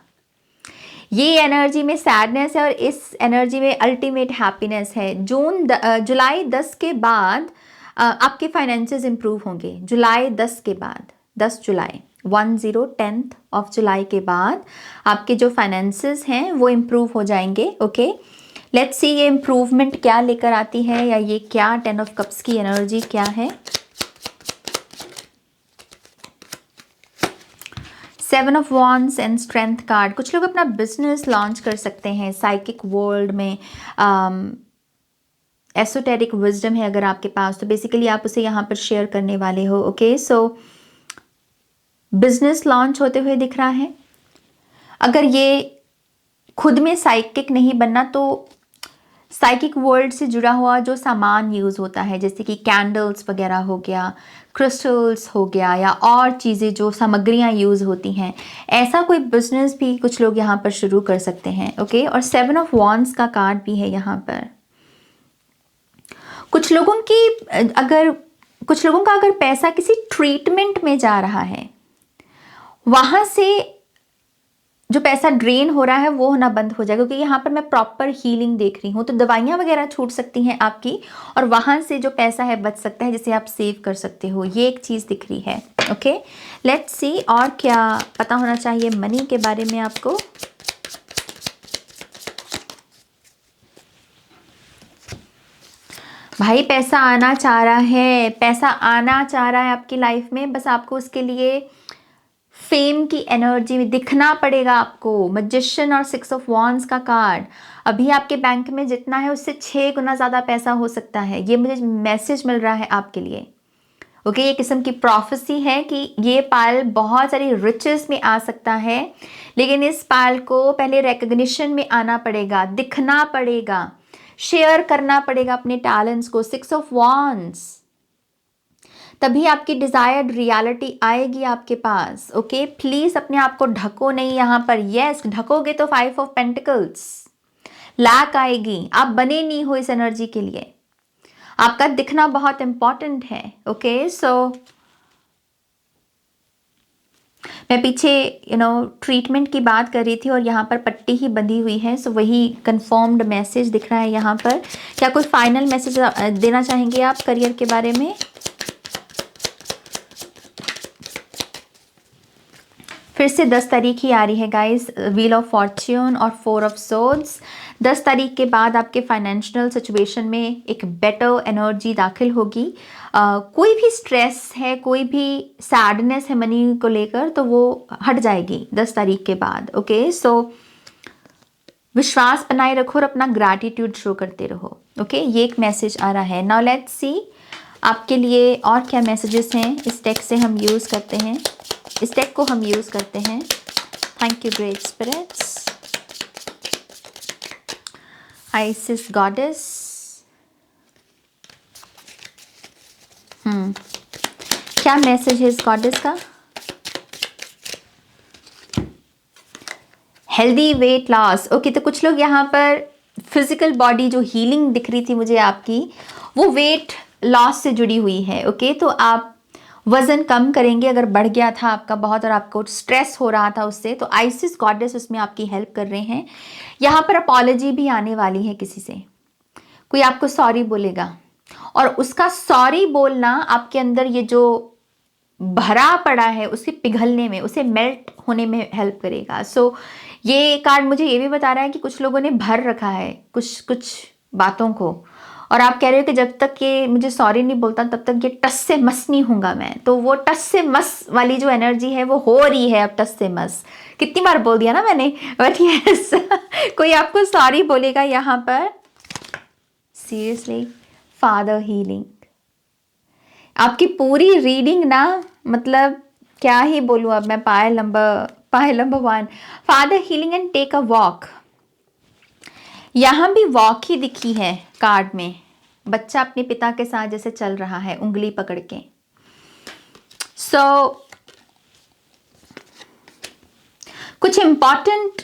ये एनर्जी में सैडनेस है और इस एनर्जी में अल्टीमेट हैप्पीनेस है. जुलाई 10 के बाद आपके फाइनेंसेस इंप्रूव होंगे. जुलाई 10 के बाद, 10 जुलाई 10 ऑफ जुलाई के बाद आपके जो फाइनेंसेस हैं वो इंप्रूव हो जाएंगे. ओके, लेट्स सी ये इंप्रूवमेंट क्या लेकर आती है, या ये क्या 10 ऑफ कप्स की एनर्जी क्या है. 7 of wands and strength card. कुछ लोग अपना बिजनेस लॉन्च कर सकते हैं साइकिक वर्ल्ड में. एसोटेरिक विजडम है अगर आपके पास तो बेसिकली आप उसे यहाँ पर शेयर करने वाले हो. ओके, सो बिजनेस लॉन्च होते हुए दिख रहा है. अगर ये खुद में साइकिक नहीं बनना तो साइकिक वर्ल्ड से जुड़ा हुआ जो सामान यूज़ होता है जैसे कि कैंडल्स वगैरह हो गया, क्रिस्टल्स हो गया, या और चीज़ें जो सामग्रियाँ यूज़ होती हैं, ऐसा कोई बिजनेस भी कुछ लोग यहाँ पर शुरू कर सकते हैं. ओके, और 7 ऑफ वॉन्ड्स का कार्ड भी है यहाँ पर. कुछ लोगों का अगर पैसा किसी ट्रीटमेंट में जा रहा है, वहाँ से जो पैसा ड्रेन हो रहा है वो होना बंद हो जाएगा, क्योंकि यहाँ पर मैं प्रॉपर हीलिंग देख रही हूँ. तो दवाइयाँ वगैरह छूट सकती हैं आपकी और वहाँ से जो पैसा है बच सकता है जिसे आप सेव कर सकते हो. ये एक चीज़ दिख रही है. ओके, लेट्स सी और क्या पता होना चाहिए मनी के बारे में आपको. भाई पैसा आना चाह रहा है, पैसा आना चाह रहा है आपकी लाइफ में. बस आपको उसके लिए फेम की एनर्जी में दिखना पड़ेगा आपको. मैजिशियन और 6 ऑफ वॉन्ड्स का कार्ड. अभी आपके बैंक में जितना है उससे 6 गुना ज़्यादा पैसा हो सकता है. ये मुझे मैसेज मिल रहा है आपके लिए. ओके, ये किस्म की प्रोफेसी है कि ये पायल बहुत सारी रिचेस में आ सकता है, लेकिन इस पायल को पहले रिकग्निशन में आना पड़ेगा, दिखना पड़ेगा, शेयर करना पड़ेगा अपने टैलेंट्स को. 6 ऑफ वॉन्ड्स, तभी आपकी डिजायर्ड रियलिटी आएगी आपके पास. ओके, प्लीज अपने आप को ढको नहीं यहाँ पर. यस, ढकोगे तो 5 ऑफ पेंटिकल्स, लैक आएगी. आप बने नहीं हो इस एनर्जी के लिए. आपका दिखना बहुत इंपॉर्टेंट है. ओके, सो मैं पीछे ट्रीटमेंट की बात कर रही थी और यहाँ पर पट्टी ही बंधी हुई है. सो वही कंफर्म्ड मैसेज दिख रहा है यहाँ पर. क्या कोई फाइनल मैसेज देना चाहेंगे आप करियर के बारे में? फिर से 10 तारीख ही आ रही है गाइस. व्हील ऑफ फॉर्च्यून और 4 ऑफ सोर्ड्स. 10 तारीख के बाद आपके फाइनेंशियल सिचुएशन में एक बेटर एनर्जी दाखिल होगी. कोई भी स्ट्रेस है, कोई भी सैडनेस है मनी को लेकर, तो वो हट जाएगी 10 तारीख के बाद. ओके, सो विश्वास बनाए रखो और अपना ग्रैटिट्यूड शो करते रहो. ओके, ये एक मैसेज आ रहा है. नाउ लेट्स सी आपके लिए और क्या मैसेजेस हैं. इस डेक से हम यूज़ करते हैं, इस डेक को हम यूज़ करते हैं. Thank you great spirits. Isis goddess. क्या मैसेज है इस गॉडेस का? Healthy weight loss. ओके, तो कुछ लोग यहाँ पर फिजिकल बॉडी जो हीलिंग दिख रही थी मुझे आपकी, वो वेट लॉस से जुड़ी हुई है. ओके, तो आप वजन कम करेंगे अगर बढ़ गया था आपका बहुत और आपको स्ट्रेस हो रहा था उससे, तो आइसिस गॉडेस उसमें आपकी हेल्प कर रहे हैं। यहाँ पर अपॉलॉजी भी आने वाली है किसी से, कोई आपको सॉरी बोलेगा और उसका सॉरी बोलना आपके अंदर ये जो भरा पड़ा है उसके पिघलने में, उसे मेल्ट होने में हेल्प करेगा। सो ये कार्ड मुझे ये भी बता रहा है कि कुछ लोगों ने भर रखा है कुछ कुछ बातों को, और आप कह रहे हो कि जब तक ये मुझे सॉरी नहीं बोलता तब तक ये टस से मस नहीं होऊंगा मैं। तो वो टस से मस वाली जो एनर्जी है वो हो रही है अब। टस से मस कितनी बार बोल दिया ना मैंने, बट यस कोई आपको सॉरी बोलेगा यहाँ पर। सीरियसली, फादर हीलिंग, आपकी पूरी रीडिंग ना, मतलब क्या ही बोलूँ अब मैं। Pile number 1, father healing and take a walk. यहाँ भी वॉक ही दिखी है कार्ड में, बच्चा अपने पिता के साथ जैसे चल रहा है उंगली पकड़ के। सो कुछ इंपॉर्टेंट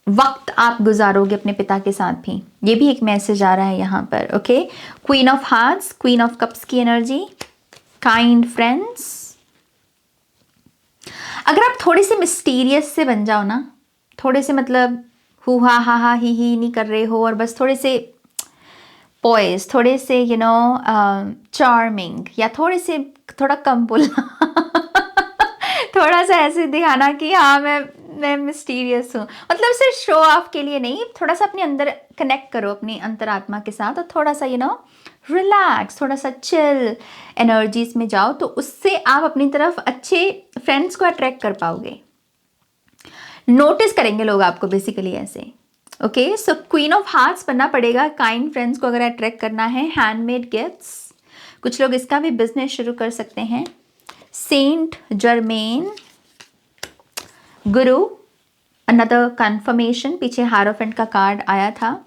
वक्त आप गुजारोगे अपने पिता के साथ भी, ये भी एक मैसेज आ रहा है यहाँ पर। Okay, queen of hearts, queen of cups की एनर्जी, काइंड फ्रेंड्स। अगर आप थोड़े से मिस्टीरियस से बन जाओ ना, थोड़े से मतलब हु हा ही नहीं कर रहे हो और बस थोड़े से पॉइज, थोड़े से चार्मिंग, या थोड़ा कम बोलना थोड़ा सा ऐसे दिखाना कि हाँ मैं मिस्टीरियस हूँ, मतलब सिर्फ शो ऑफ के लिए नहीं, थोड़ा सा अपने अंदर कनेक्ट करो अपनी अंतरात्मा के साथ और थोड़ा सा रिलैक्स, थोड़ा सा चिल एनर्जीज में जाओ, तो उससे आप अपनी तरफ अच्छे फ्रेंड्स को अट्रैक्ट कर पाओगे। नोटिस करेंगे लोग आपको बेसिकली ऐसे। Okay, so queen of hearts बनना पड़ेगा काइंड फ्रेंड्स को अगर अट्रैक्ट करना है। हैंडमेड गिफ्ट्स, कुछ लोग इसका भी बिजनेस शुरू कर सकते हैं। सेंट जर्मेन, गुरु, अनदर कन्फर्मेशन, पीछे हारोफेंट का कार्ड आया था।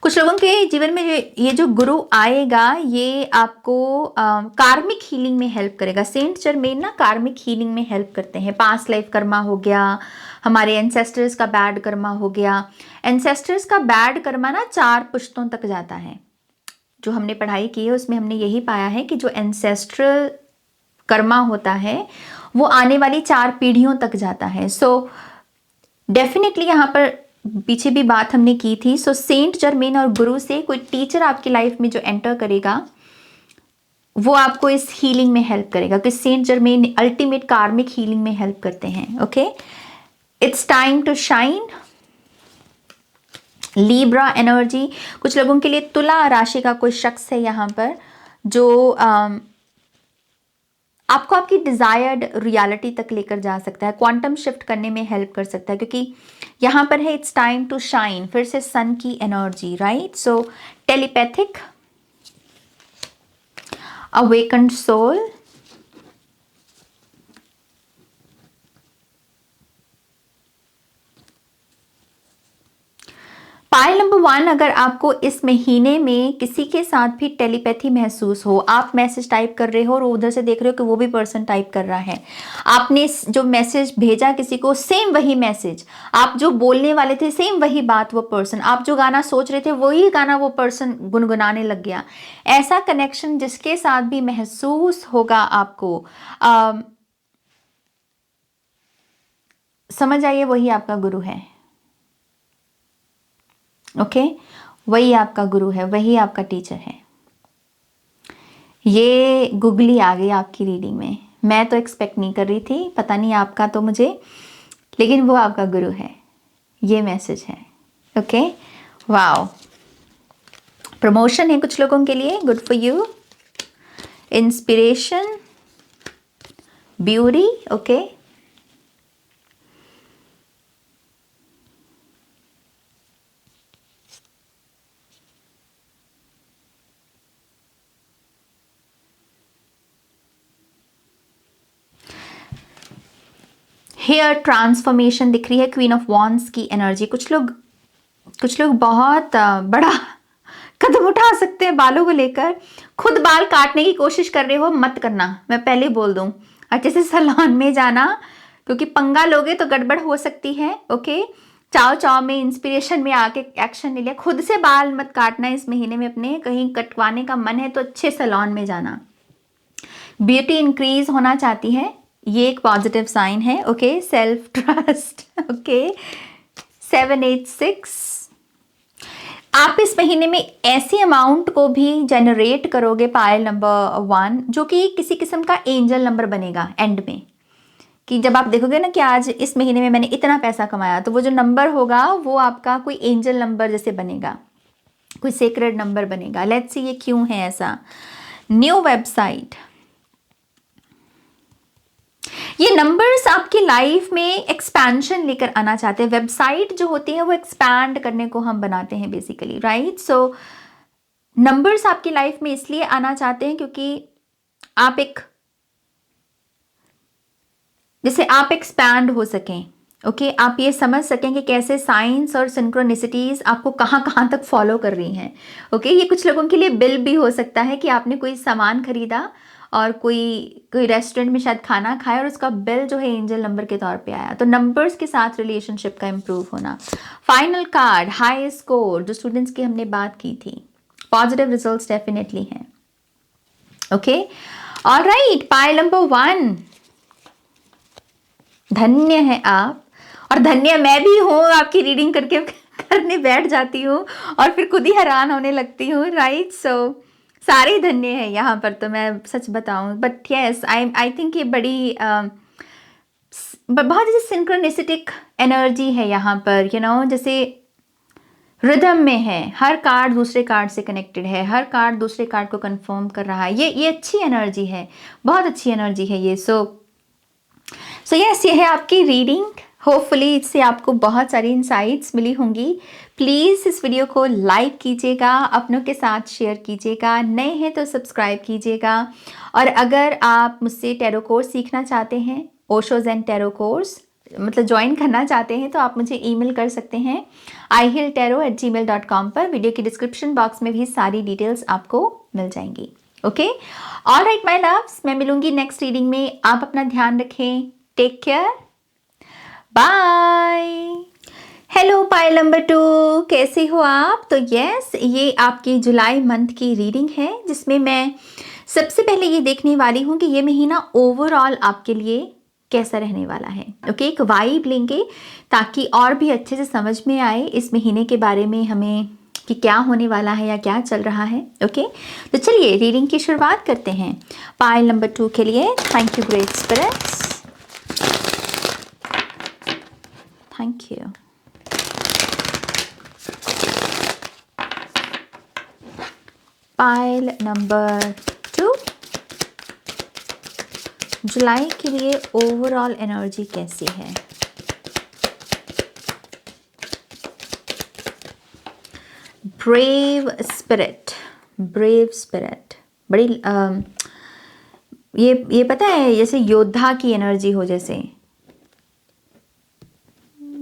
कुछ लोगों के जीवन में ये जो गुरु आएगा ये आपको कार्मिक हीलिंग में हेल्प करेगा। सेंट जर्मेन ना कार्मिक हीलिंग में हेल्प करते हैं। पास्ट लाइफ कर्मा हो गया, हमारे एंसेस्टर्स का बैड कर्मा हो गया। एंसेस्टर्स का बैड कर्मा ना 4 पुश्तों तक जाता है। जो हमने पढ़ाई की है उसमें हमने यही पाया है कि जो एंसेस्ट्रल कर्मा होता है वो आने वाली 4 पीढ़ियों तक जाता है। सो डेफिनेटली यहाँ पर पीछे भी बात हमने की थी। सो सेंट जर्मेन और गुरु से कोई टीचर आपकी लाइफ में जो एंटर करेगा वो आपको इस हीलिंग में हेल्प करेगा, क्योंकि Saint Germain ultimate karmic healing में हेल्प करते हैं। Okay, it's time to shine. Libra energy, कुछ लोगों के लिए तुला राशि का कोई शख्स है यहाँ पर जो आपको आपकी डिजायर्ड रियलिटी तक लेकर जा सकता है, क्वांटम शिफ्ट करने में हेल्प कर सकता है, क्योंकि यहाँ पर है इट्स टाइम टू शाइन, फिर से सन की energy, right. So telepathic, awakened soul, Payal number 1, अगर आपको इस महीने में किसी के साथ भी टेलीपैथी महसूस हो, आप मैसेज टाइप कर रहे हो और उधर से देख रहे हो कि वो भी पर्सन टाइप कर रहा है, आपने जो मैसेज भेजा किसी को सेम वही मैसेज, आप जो बोलने वाले थे सेम वही बात वो पर्सन, आप जो गाना सोच रहे थे वही गाना वो पर्सन गुनगुनाने लग गया, ऐसा कनेक्शन जिसके साथ भी महसूस होगा आपको, समझ आइए वही आपका गुरु है। ओके, वही आपका गुरु है, वही आपका टीचर है। ये गुगली आ गई आपकी रीडिंग में, मैं तो एक्सपेक्ट नहीं कर रही थी, पता नहीं आपका तो मुझे, लेकिन वो आपका गुरु है, ये मैसेज है। ओके, वाओ, प्रमोशन है कुछ लोगों के लिए, good for you. Inspiration, beauty, okay, hair transformation दिख रही है, क्वीन ऑफ वॉन्ड्स की एनर्जी। कुछ लोग बहुत बड़ा कदम उठा सकते हैं बालों को लेकर, खुद बाल काटने की कोशिश कर रहे हो, मत करना, मैं पहले बोल दूं। अच्छे से सैलून में जाना, क्योंकि पंगा लोगे तो गड़बड़ हो सकती है। ओके, चाव चाव में इंस्पिरेशन में आके एक्शन ले लिया। खुद से बाल मत काटना इस महीने में अपने, कहीं कटवाने का मन है तो अच्छे सैलून में जाना। ब्यूटी इंक्रीज होना चाहती है, ये एक पॉजिटिव साइन है। Okay, self trust. ओके, 786। आप इस महीने में ऐसी अमाउंट को भी जनरेट करोगे पायल नंबर 1, जो कि किसी किस्म का एंजल नंबर बनेगा एंड में, कि जब आप देखोगे ना कि आज इस महीने में मैंने इतना पैसा कमाया, तो वो जो नंबर होगा वो आपका कोई एंजल नंबर जैसे बनेगा, कोई सेक्रेड नंबर बनेगा। लेट्स सी ये क्यों है ऐसा। न्यू वेबसाइट, ये नंबर्स आपकी लाइफ में एक्सपेंशन लेकर आना चाहते हैं। वेबसाइट जो होती है वो एक्सपैंड करने को हम बनाते हैं बेसिकली, राइट। सो नंबर्स आपकी लाइफ में इसलिए आना चाहते हैं क्योंकि आप आप एक्सपैंड हो सकें। ओके, आप ये समझ सकें कि कैसे साइंस और सिंक्रोनिसिटीज आपको कहाँ कहाँ तक फॉलो कर रही हैं। ओके, ये कुछ लोगों के लिए बिल भी हो सकता है कि आपने कोई सामान खरीदा और कोई रेस्टोरेंट में शायद खाना खाया और उसका बिल जो है एंजल नंबर के तौर पे आया। तो नंबर्स के साथ रिलेशनशिप का इम्प्रूव होना। फाइनल कार्ड, हाई स्कोर, जो स्टूडेंट्स की हमने बात की थी, पॉजिटिव रिजल्ट्स डेफिनेटली हैं। ओके, ऑलराइट, पायल नंबर 1, धन्य है आप, और धन्य मैं भी हूँ। आपकी रीडिंग करने बैठ जाती हूँ और फिर खुद ही हैरान होने लगती हूँ, राइट। सो सारे धन्य है यहाँ पर, तो मैं सच बताऊँ, बट यस आई थिंक ये बड़ी बहुत जैसे सिंक्रोनिसिटिक एनर्जी है यहाँ पर, जैसे रिदम में है। हर कार्ड दूसरे कार्ड से कनेक्टेड है, हर कार्ड दूसरे कार्ड को कंफर्म कर रहा है। ये अच्छी एनर्जी है, बहुत अच्छी एनर्जी है ये। सो यस, ये है आपकी रीडिंग। होपफुली इससे आपको बहुत सारी इंसाइट्स मिली होंगी। प्लीज़ इस वीडियो को लाइक कीजिएगा, अपनों के साथ शेयर कीजिएगा, नए हैं तो सब्सक्राइब कीजिएगा। और अगर आप मुझसे टैरो कोर्स सीखना चाहते हैं, ओशो ज़ेन टैरो कोर्स मतलब ज्वाइन करना चाहते हैं, तो आप मुझे ईमेल कर सकते हैं ihilltarot@gmail.com पर। वीडियो की डिस्क्रिप्शन बॉक्स में भी सारी डिटेल्स आपको मिल जाएंगी। ओके, ऑलराइट माय लव्स, मैं मिलूंगी नेक्स्ट रीडिंग में। आप अपना ध्यान रखें, take care, bye. Hello pile number 2, कैसे हो आप? तो यस, ये आपकी जुलाई मंथ की रीडिंग है, जिसमें मैं सबसे पहले ये देखने वाली हूँ कि ये महीना ओवरऑल आपके लिए कैसा रहने वाला है। ओके, एक वाइब लेंगे ताकि और भी अच्छे से समझ में आए इस महीने के बारे में हमें कि क्या होने वाला है या क्या चल रहा है। ओके, तो चलिए रीडिंग की शुरुआत करते हैं पायल नंबर 2 के लिए। Thank you great spirits, thank you. Pile number 2, जुलाई के लिए ओवरऑल एनर्जी कैसी है? ब्रेव स्पिरिट, ब्रेव स्पिरिट, बड़ी ये पता है, जैसे योद्धा की एनर्जी हो, जैसे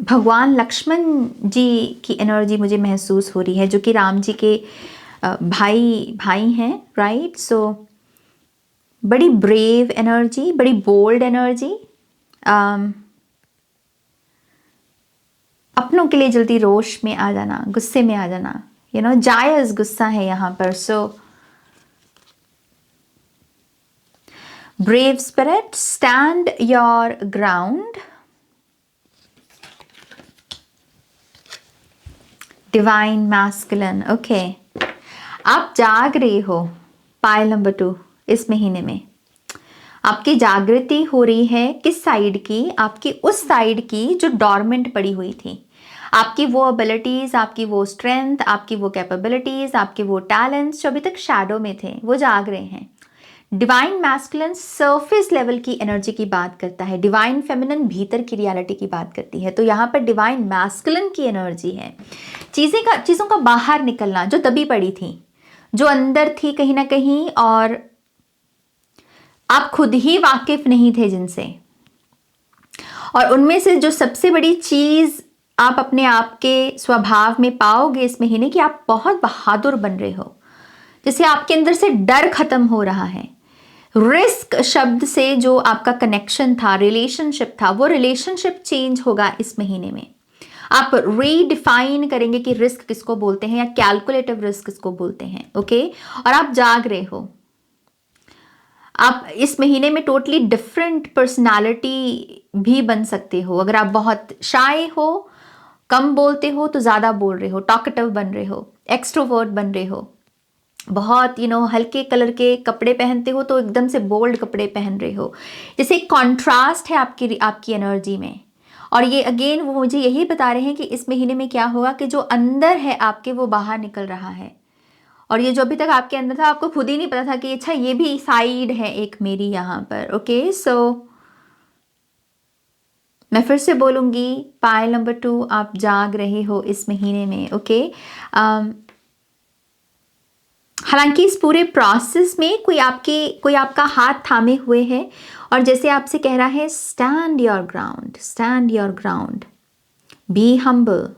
भगवान लक्ष्मण जी की एनर्जी मुझे महसूस हो रही है, जो कि राम जी के भाई हैं, राइट। सो बड़ी ब्रेव एनर्जी, बड़ी बोल्ड एनर्जी, अपनों के लिए जल्दी रोष में आ जाना, गुस्से में आ जाना, जायज़ गुस्सा है यहाँ पर। So brave spirit, stand your ground, divine masculine. Okay, आप जाग रहे हो पायल नंबर 2 इस महीने में। आपकी जागृति हो रही है किस साइड की? आपकी उस साइड की जो डॉर्मेंट पड़ी हुई थी। आपकी वो एबिलिटीज़, आपकी वो स्ट्रेंथ, आपकी वो कैपेबिलिटीज़, आपके वो टैलेंट्स जो अभी तक शैडो में थे, वो जाग रहे हैं। डिवाइन मैस्कुलिन सरफेस लेवल की एनर्जी की बात करता है, डिवाइन फेमिनिन भीतर की रियलिटी की बात करती है। तो यहाँ पर डिवाइन मैस्कुलिन की एनर्जी है, चीज़ों का बाहर निकलना, जो दबी पड़ी थी, जो अंदर थी कहीं ना कहीं, और आप खुद ही वाकिफ नहीं थे जिनसे। और उनमें से जो सबसे बड़ी चीज़ आप अपने आप के स्वभाव में पाओगे इस महीने, कि आप बहुत बहादुर बन रहे हो, जैसे आपके अंदर से डर खत्म हो रहा है। रिस्क शब्द से जो आपका कनेक्शन था, रिलेशनशिप था, वो रिलेशनशिप चेंज होगा इस महीने में। आप रीडिफाइन करेंगे कि रिस्क किसको बोलते हैं या कैलकुलेटिव रिस्क किसको बोलते हैं। ओके, और आप जाग रहे हो। आप इस महीने में टोटली डिफरेंट पर्सनालिटी भी बन सकते हो। अगर आप बहुत शाय हो, कम बोलते हो तो ज़्यादा बोल रहे हो, टॉकेटिव बन रहे हो, एक्सट्रोवर्ट बन रहे हो। बहुत हल्के कलर के कपड़े पहनते हो तो एकदम से बोल्ड कपड़े पहन रहे हो। जैसे एक कॉन्ट्रास्ट है आपकी एनर्जी में। और ये अगेन वो मुझे यही बता रहे हैं कि इस महीने में क्या होगा कि जो अंदर है आपके वो बाहर निकल रहा है। और ये जो अभी तक आपके अंदर था आपको खुद ही नहीं पता था कि अच्छा ये भी साइड है एक मेरी यहाँ पर। ओके, सो मैं फिर से बोलूँगी, पायल नंबर 2, आप जाग रहे हो इस महीने में। ओके, हालांकि इस पूरे प्रोसेस में कोई आपका हाथ थामे हुए है और जैसे आपसे कह रहा है stand your ground, stand your ground, be humble,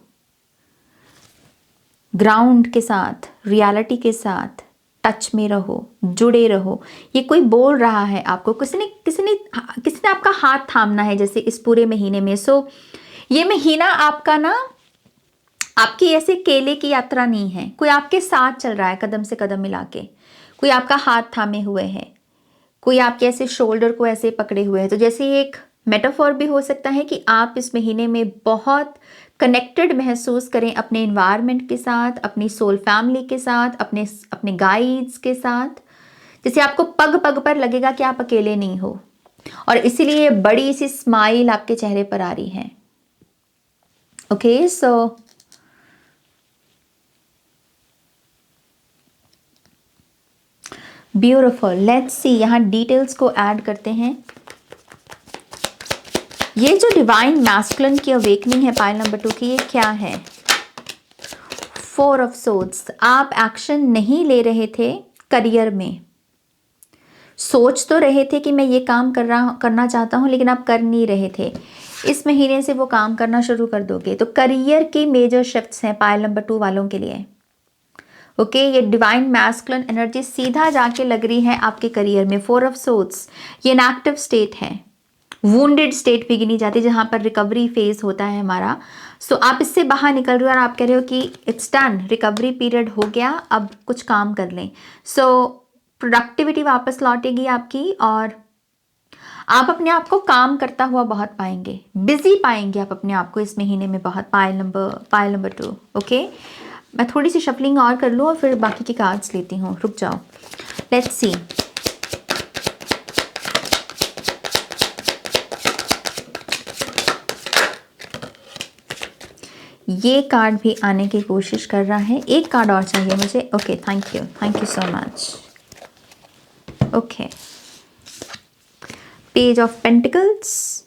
ground के साथ, रियलिटी के साथ टच में रहो, जुड़े रहो। ये कोई बोल रहा है आपको, किसी ने आपका हाथ थामना है जैसे इस पूरे महीने में। सो ये महीना आपका ना, आपकी ऐसे केले की यात्रा नहीं है, कोई आपके साथ चल रहा है कदम से कदम मिला के, कोई आपका हाथ थामे हुए है, कोई आपके ऐसे शोल्डर को ऐसे पकड़े हुए है। तो जैसे ये एक मेटाफॉर भी हो सकता है कि आप इस महीने में बहुत कनेक्टेड महसूस करें अपने इन्वायरमेंट के साथ, अपनी सोल फैमिली के साथ, अपने गाइड्स के साथ। जैसे आपको पग पग पर लगेगा कि आप अकेले नहीं हो और इसीलिए बड़ी सी स्माइल आपके चेहरे पर आ रही है। Okay, so beautiful. Let's see, यहाँ डिटेल्स को ऐड करते हैं। ये जो डिवाइन मैस्कुलिन की अवेकनिंग है पाइल नंबर 2 की, ये क्या है? 4 ऑफ सोर्ड्स। आप एक्शन नहीं ले रहे थे करियर में, सोच तो रहे थे कि मैं ये काम करना चाहता हूँ, लेकिन आप कर नहीं रहे थे। इस महीने से वो काम करना शुरू कर दोगे। तो करियर की मेजर शिफ्ट्स हैं पाइल नंबर 2 वालों के लिए। ओके, ये डिवाइन मैस्कुलिन एनर्जी सीधा जाके लग रही है आपके करियर में। 4 ऑफ सोर्ड्स, ये इनएक्टिव स्टेट है, वुंडेड स्टेट भी गिनी जाती है जहां पर रिकवरी फेज होता है हमारा। सो आप इससे बाहर निकल रहे हो और आप कह रहे हो कि इट्स डन, रिकवरी पीरियड हो गया, अब कुछ काम कर लें। सो प्रोडक्टिविटी वापस लौटेगी आपकी और आप अपने आप को काम करता हुआ बहुत पाएंगे, बिजी पाएंगे आप अपने आप को इस महीने में बहुत। Pile number 2। ओके, मैं थोड़ी सी शफलिंग और कर लूँ और फिर बाकी की कार्ड्स लेती हूँ। रुक जाओ, लेट्स सी। ये कार्ड भी आने की कोशिश कर रहा है। एक कार्ड और चाहिए मुझे। Okay, thank you so much. Okay, page of pentacles,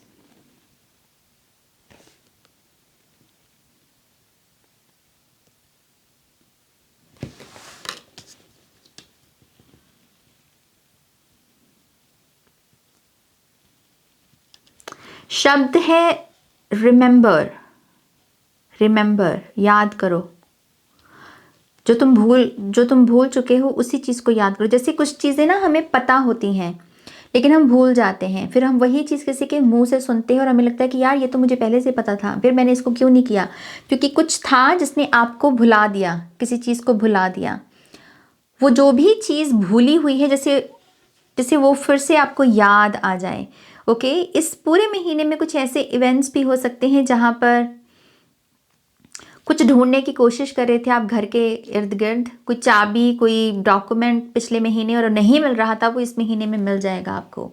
शब्द है रिमेंबर, रिमेंबर, याद करो। जो तुम भूल चुके हो उसी चीज़ को याद करो। जैसे कुछ चीज़ें ना हमें पता होती हैं लेकिन हम भूल जाते हैं, फिर हम वही चीज़ किसी के मुंह से सुनते हैं और हमें लगता है कि यार ये तो मुझे पहले से पता था, फिर मैंने इसको क्यों नहीं किया? क्योंकि कुछ था जिसने आपको भुला दिया, किसी चीज़ को भुला दिया। वो जो भी चीज़ भूली हुई है, जैसे वो फिर से आपको याद आ जाए। ओके, इस पूरे महीने में कुछ ऐसे इवेंट्स भी हो सकते हैं जहाँ पर कुछ ढूंढने की कोशिश कर रहे थे आप घर के इर्द गिर्द, कोई चाबी, कोई डॉक्यूमेंट पिछले महीने और नहीं मिल रहा था, वो इस महीने में मिल जाएगा आपको।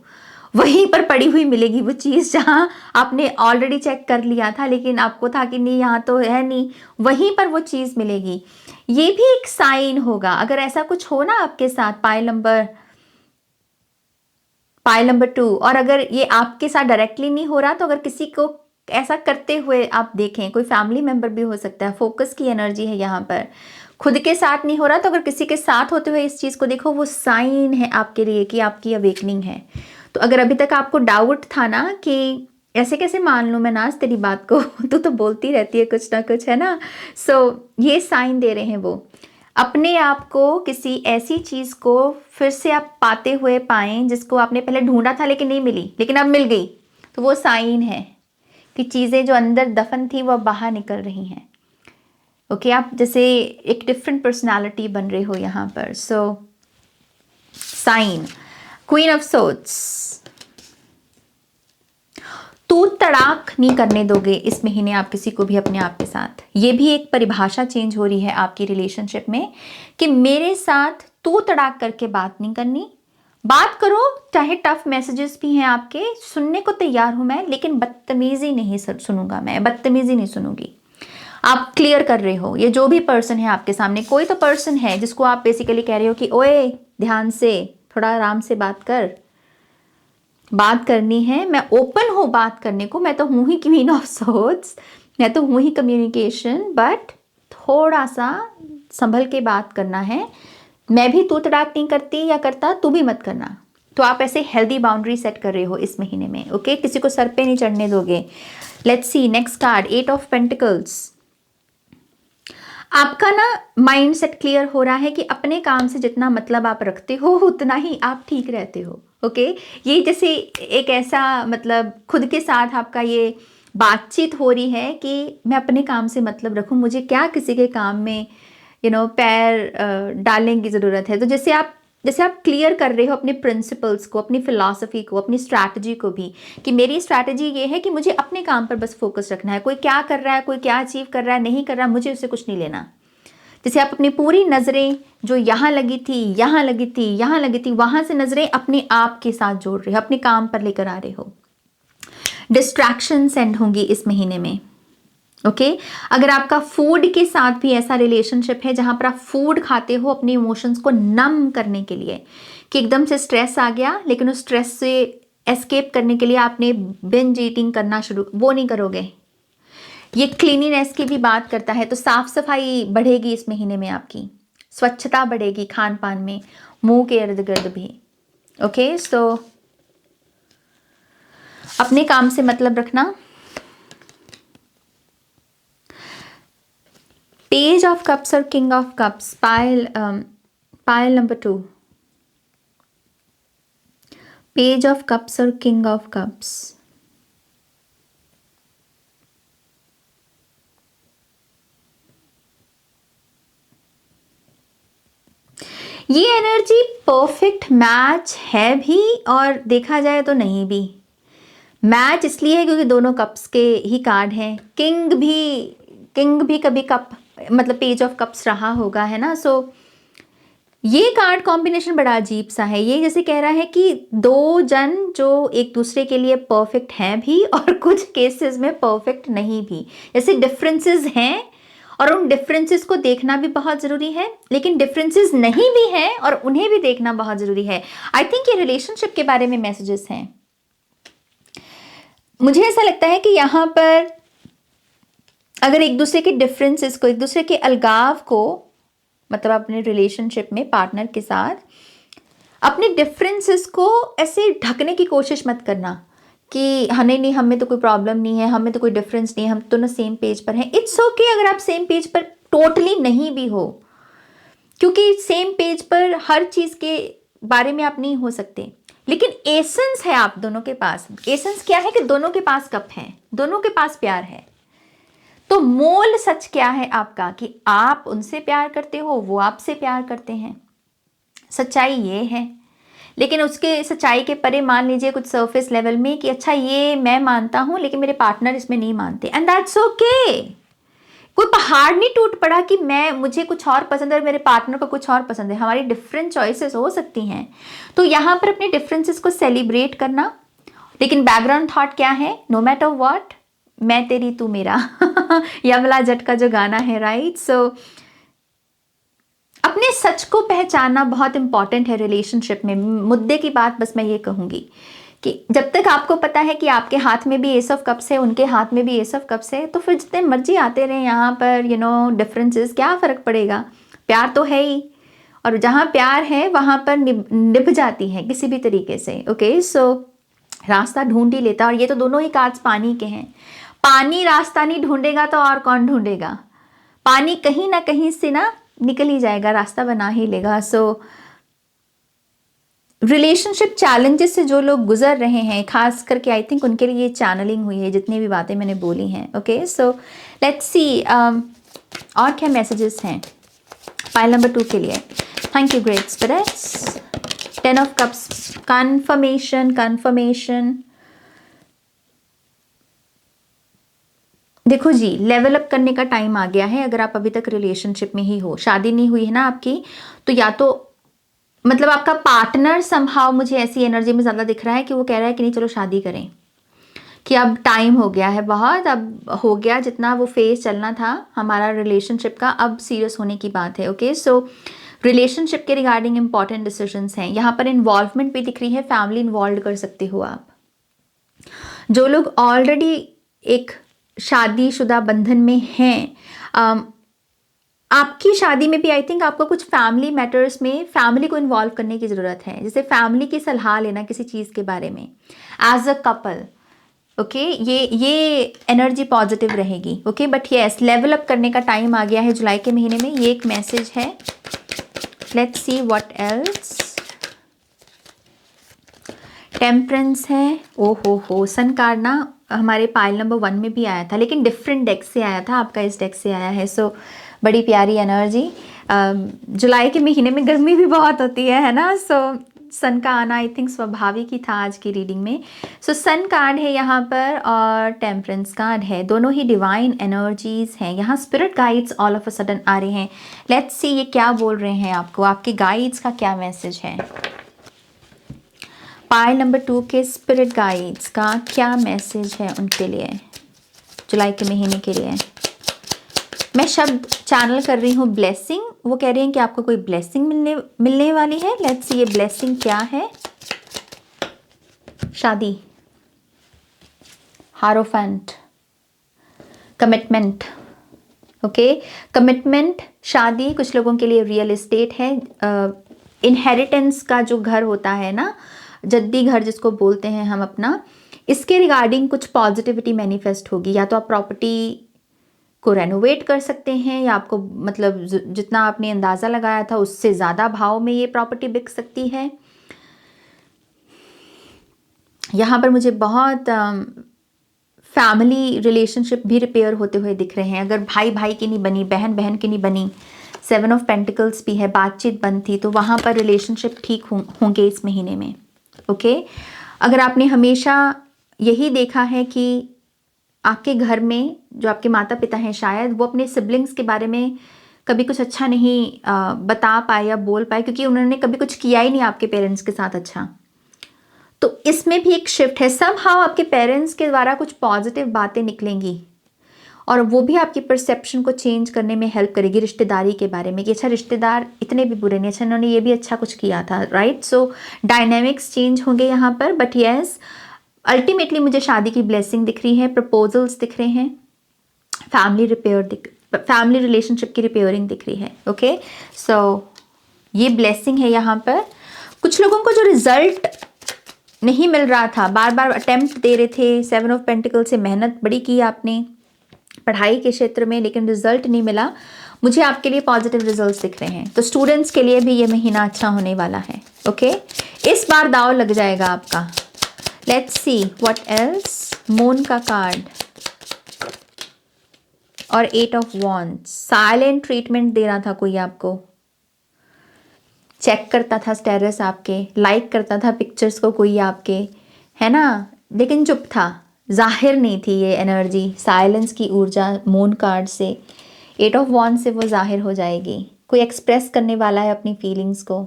वहीं पर पड़ी हुई मिलेगी वो चीज़ जहाँ आपने ऑलरेडी चेक कर लिया था लेकिन आपको था कि नहीं यहाँ तो है नहीं, वहीं पर वो चीज़ मिलेगी। ये भी एक साइन होगा अगर ऐसा कुछ हो ना आपके साथ पाइल नंबर 2। और अगर ये आपके साथ डायरेक्टली नहीं हो रहा तो अगर किसी को ऐसा करते हुए आप देखें, कोई फैमिली मेंबर भी हो सकता है, फोकस की एनर्जी है यहाँ पर। खुद के साथ नहीं हो रहा तो अगर किसी के साथ होते हुए इस चीज़ को देखो, वो साइन है आपके लिए कि आपकी अवेकनिंग है। तो अगर अभी तक आपको डाउट था ना कि ऐसे कैसे मान लूँ मैं नाज तेरी बात को, तू तो बोलती रहती है कुछ ना कुछ, है ना। सो ये साइन दे रहे हैं वो। अपने आप को किसी ऐसी चीज़ को फिर से आप पाते हुए पाएं जिसको आपने पहले ढूंढा था लेकिन नहीं मिली, लेकिन अब मिल गई, तो वो साइन है कि चीज़ें जो अंदर दफन थी वो बाहर निकल रही हैं। ओके, आप जैसे एक डिफरेंट पर्सनालिटी बन रहे हो यहाँ पर। So sine queen of swords, तू तड़ाक नहीं करने दोगे इस महीने आप किसी को भी अपने आप के साथ। ये भी एक परिभाषा चेंज हो रही है आपकी रिलेशनशिप में कि मेरे साथ तू तड़ाक करके बात नहीं करनी। बात करो, चाहे टफ मैसेजेस भी हैं आपके, सुनने को तैयार हूं मैं, लेकिन बदतमीजी नहीं सुनूंगा, मैं बदतमीजी नहीं सुनूंगी। आप क्लियर कर रहे हो, ये जो भी पर्सन है आपके सामने, कोई तो पर्सन है जिसको आप बेसिकली कह रहे हो कि ओए ध्यान से, थोड़ा आराम से बात कर, बात करनी है, मैं ओपन हूँ बात करने को, मैं तो हूँ ही क्वीन ऑफ सोर्ड्स, मैं तो हूँ ही कम्युनिकेशन, बट थोड़ा सा संभल के बात करना है। मैं भी तू तड़ाक नहीं करती या करता, तू भी मत करना। तो आप ऐसे हेल्दी बाउंड्री सेट कर रहे हो इस महीने में। ओके, किसी को सर पे नहीं चढ़ने दोगे। Let's see next card, 8 of pentacles. आपका ना माइंड सेट क्लियर हो रहा है कि अपने काम से जितना मतलब आप रखते हो उतना ही आप ठीक रहते हो। ओके, ये जैसे एक ऐसा मतलब खुद के साथ आपका ये बातचीत हो रही है कि मैं अपने काम से मतलब रखूं, मुझे क्या किसी के काम में पैर डालने की ज़रूरत है। तो जैसे आप क्लियर कर रहे हो अपने प्रिंसिपल्स को, अपनी फिलॉसफी को, अपनी स्ट्रैटेजी को भी, कि मेरी स्ट्रैटेजी ये है कि मुझे अपने काम पर बस फोकस रखना है। कोई क्या कर रहा है, कोई क्या अचीव कर रहा है, नहीं कर रहा, मुझे उससे कुछ नहीं लेना। जैसे आप अपनी पूरी नज़रें जो यहाँ लगी थी, यहाँ लगी थी, यहाँ लगी थी, वहाँ से नज़रें अपने आप के साथ जोड़ रहे हो, अपने काम पर लेकर आ रहे हो। डिस्ट्रैक्शंस एंड होंगी इस महीने में। ओके, अगर आपका फूड के साथ भी ऐसा रिलेशनशिप है जहां पर आप फूड खाते हो अपने इमोशंस को नम करने के लिए, कि एकदम से स्ट्रेस आ गया लेकिन उस स्ट्रेस से एस्केप करने के लिए आपने बिंज ईटिंग करना शुरू, वो नहीं करोगे। ये क्लीनिनेस की भी बात करता है, तो साफ सफाई बढ़ेगी इस महीने में, आपकी स्वच्छता बढ़ेगी खान पान में, मुंह के इर्द गिर्द भी। ओके, सो अपने काम से मतलब रखना। Page of Cups or King of Cups, pile number 2. Page of Cups or King of Cups. ये एनर्जी परफेक्ट मैच है भी और देखा जाए तो नहीं भी। मैच इसलिए है क्योंकि दोनों कप्स के ही कार्ड हैं। किंग भी कभी कप मतलब पेज ऑफ कप्स रहा होगा, है ना। सो ये कार्ड कॉम्बिनेशन बड़ा अजीब सा है। ये जैसे कह रहा है कि दो जन जो एक दूसरे के लिए परफेक्ट हैं भी और कुछ केसेस में परफेक्ट नहीं भी, जैसे डिफरेंसेस हैं और उन डिफरेंसेस को देखना भी बहुत ज़रूरी है, लेकिन डिफरेंसेस नहीं भी हैं और उन्हें भी देखना बहुत ज़रूरी है। आई थिंक ये रिलेशनशिप के बारे में मैसेजेस हैं। मुझे ऐसा लगता है कि यहाँ पर अगर एक दूसरे के डिफरेंसेस को, एक दूसरे के अलगाव को, मतलब अपने रिलेशनशिप में पार्टनर के साथ अपने डिफरेंसेस को ऐसे ढकने की कोशिश मत करना कि हाँ नहीं हमें तो कोई प्रॉब्लम नहीं है, हमें तो कोई डिफरेंस नहीं है, हम तो ना सेम पेज पर हैं। इट्स ओके अगर आप सेम पेज पर टोटली नहीं भी हो, क्योंकि सेम पेज पर हर चीज़ के बारे में आप नहीं हो सकते, लेकिन एसेंस है आप दोनों के पास। एसेंस क्या है कि दोनों के पास कप है, दोनों के पास प्यार है। तो मोल सच क्या है आपका कि आप उनसे प्यार करते हो, वो आपसे प्यार करते हैं। सच्चाई ये है। लेकिन उसके सच्चाई के परे मान लीजिए कुछ सरफेस लेवल में कि अच्छा ये मैं मानता हूं लेकिन मेरे पार्टनर इसमें नहीं मानते, एंड दैट्स ओके। कोई पहाड़ नहीं टूट पड़ा कि मुझे कुछ और पसंद है और मेरे पार्टनर को कुछ और पसंद है। हमारी डिफरेंट चॉइसेस हो सकती हैं, तो यहाँ पर अपने डिफरेंसेस को सेलिब्रेट करना। लेकिन बैकग्राउंड थॉट क्या है, नो मैटर व्हाट, मैं तेरी तू मेरा यमला जट का जो गाना है, राइट। सो अपने सच को पहचानना बहुत इंपॉर्टेंट है रिलेशनशिप में। मुद्दे की बात बस मैं ये कहूंगी कि जब तक आपको पता है कि आपके हाथ में भी एस ऑफ कप्स है, उनके हाथ में भी एस ऑफ कप्स है, तो फिर जितने मर्जी आते रहे यहाँ पर डिफरेंसेस, क्या फ़र्क पड़ेगा। प्यार तो है ही, और जहाँ प्यार है वहाँ पर निभ जाती है किसी भी तरीके से। ओके, सो रास्ता ढूंढ ही लेता। और ये तो दोनों ही कार्ड्स पानी के हैं। पानी रास्ता नहीं ढूंढेगा तो और कौन ढूंढेगा। पानी कहीं ना कहीं से ना निकल ही जाएगा, रास्ता बना ही लेगा। सो रिलेशनशिप चैलेंजेस से जो लोग गुजर रहे हैं, खास करके आई थिंक उनके लिए ये चैनलिंग हुई है जितनी भी बातें मैंने बोली हैं। ओके, सो लेट्स सी और क्या मैसेजेस हैं पाइल नंबर 2 के लिए। Thank you great spirits. 10 of cups, confirmation. देखो जी, लेवल अप करने का टाइम आ गया है। अगर आप अभी तक रिलेशनशिप में ही हो, शादी नहीं हुई है ना आपकी, तो या तो मतलब आपका पार्टनर समहाउ, मुझे ऐसी एनर्जी में ज़्यादा दिख रहा है कि वो कह रहा है कि नहीं चलो शादी करें, कि अब टाइम हो गया है बहुत, अब हो गया जितना वो फेज चलना था हमारा रिलेशनशिप का, अब सीरियस होने की बात है। ओके, सो रिलेशनशिप के रिगार्डिंग इंपॉर्टेंट डिसीजंस हैं यहाँ पर। इन्वॉल्वमेंट भी दिख रही है, फैमिली इन्वॉल्व कर सकते हो आप। जो लोग ऑलरेडी एक शादीशुदा बंधन में हैं, आपकी शादी में भी आई थिंक आपको कुछ फैमिली मैटर्स में फैमिली को इन्वॉल्व करने की ज़रूरत है, जैसे फैमिली की सलाह लेना किसी चीज़ के बारे में एज अ कपल। ओके, ये एनर्जी पॉजिटिव रहेगी। Okay, but yes, level up करने का टाइम आ गया है जुलाई के महीने में, ये एक मैसेज है। Let's see what else. Temperance है। ओ हो, सन कार्ड ना हमारे पाइल नंबर 1 में भी आया था, लेकिन डिफरेंट डेक से आया था, आपका इस डेक से आया है। सो बड़ी प्यारी एनर्जी। जुलाई के महीने में गर्मी भी बहुत होती है ना, सो सन का आना आई थिंक स्वाभाविक ही था आज की रीडिंग में। सो सन कार्ड है यहाँ पर और टेम्परेंस कार्ड है, दोनों ही डिवाइन एनर्जीज हैं। यहाँ spirit guides all of a sudden आ रहे हैं। लेट्स सी ये क्या बोल रहे हैं आपको, आपके गाइड्स का क्या मैसेज है। पाइल नंबर 2 के स्पिरिट गाइड्स का क्या मैसेज है उनके लिए जुलाई के महीने के लिए। मैं शब्द चैनल कर रही हूँ ब्लेसिंग, वो कह रहे हैं कि आपको कोई ब्लेसिंग मिलने वाली है। लेट्स सी ये ब्लेसिंग क्या है। शादी, हारोफेंट, कमिटमेंट। ओके, कमिटमेंट, शादी, कुछ लोगों के लिए रियल एस्टेट है। इनहेरिटेंस का जो घर होता है ना, जद्दी घर जिसको बोलते हैं हम अपना, इसके रिगार्डिंग कुछ पॉजिटिविटी मैनिफेस्ट होगी। या तो आप प्रॉपर्टी को रेनोवेट कर सकते हैं, या आपको मतलब जितना आपने अंदाज़ा लगाया था उससे ज़्यादा भाव में ये प्रॉपर्टी बिक सकती है। यहाँ पर मुझे बहुत फैमिली रिलेशनशिप भी रिपेयर होते हुए दिख रहे हैं। अगर भाई भाई की नहीं बनी, बहन बहन की नहीं बनी, 7 ऑफ पेंटिकल्स भी है, बातचीत बंद थी, तो वहाँ पर रिलेशनशिप ठीक होंगे इस महीने में। ओके, अगर आपने हमेशा यही देखा है कि आपके घर में जो आपके माता पिता हैं, शायद वो अपने सिबलिंग्स के बारे में कभी कुछ अच्छा नहीं बता पाए या बोल पाए, क्योंकि उन्होंने कभी कुछ किया ही नहीं आपके पेरेंट्स के साथ अच्छा, तो इसमें भी एक शिफ्ट है। समहाउ आपके पेरेंट्स के द्वारा कुछ पॉजिटिव बातें निकलेंगी और वो भी आपकी परसेप्शन को चेंज करने में हेल्प करेगी रिश्तेदारी के बारे में, कि अच्छा रिश्तेदार इतने भी बुरे नहीं, अच्छा इन्होंने ये भी अच्छा कुछ किया था, राइट। सो डायनेमिक्स चेंज होंगे यहाँ पर। बट यस, अल्टीमेटली मुझे शादी की ब्लेसिंग दिख रही है, प्रपोजल्स दिख रहे हैं, फैमिली रिलेशनशिप की रिपेयरिंग दिख रही है। ओके, सो ये ब्लेसिंग है यहाँ पर। कुछ लोगों को जो रिजल्ट नहीं मिल रहा था, बार बार अटेम्प्ट दे रहे थे, 7 ऑफ पेंटिकल से मेहनत बड़ी की आपने पढ़ाई के क्षेत्र में, लेकिन रिजल्ट नहीं मिला, मुझे आपके लिए पॉजिटिव रिजल्ट्स दिख रहे हैं। तो स्टूडेंट्स के लिए भी ये महीना अच्छा होने वाला है। ओके, इस बार दाव लग जाएगा आपका। Let's see what else. Moon का कार्ड और 8 ऑफ वॉन्ड्स। साइलेंट ट्रीटमेंट दे रहा था कोई आपको, चेक करता था स्टेटस आपके, लाइक करता था पिक्चर्स को कोई आपके, है ना, लेकिन चुप था, जाहिर नहीं थी ये एनर्जी। साइलेंस की ऊर्जा मून कार्ड से, 8 ऑफ वॉन्ड से वो जाहिर हो जाएगी। कोई एक्सप्रेस करने वाला है अपनी फीलिंग्स को।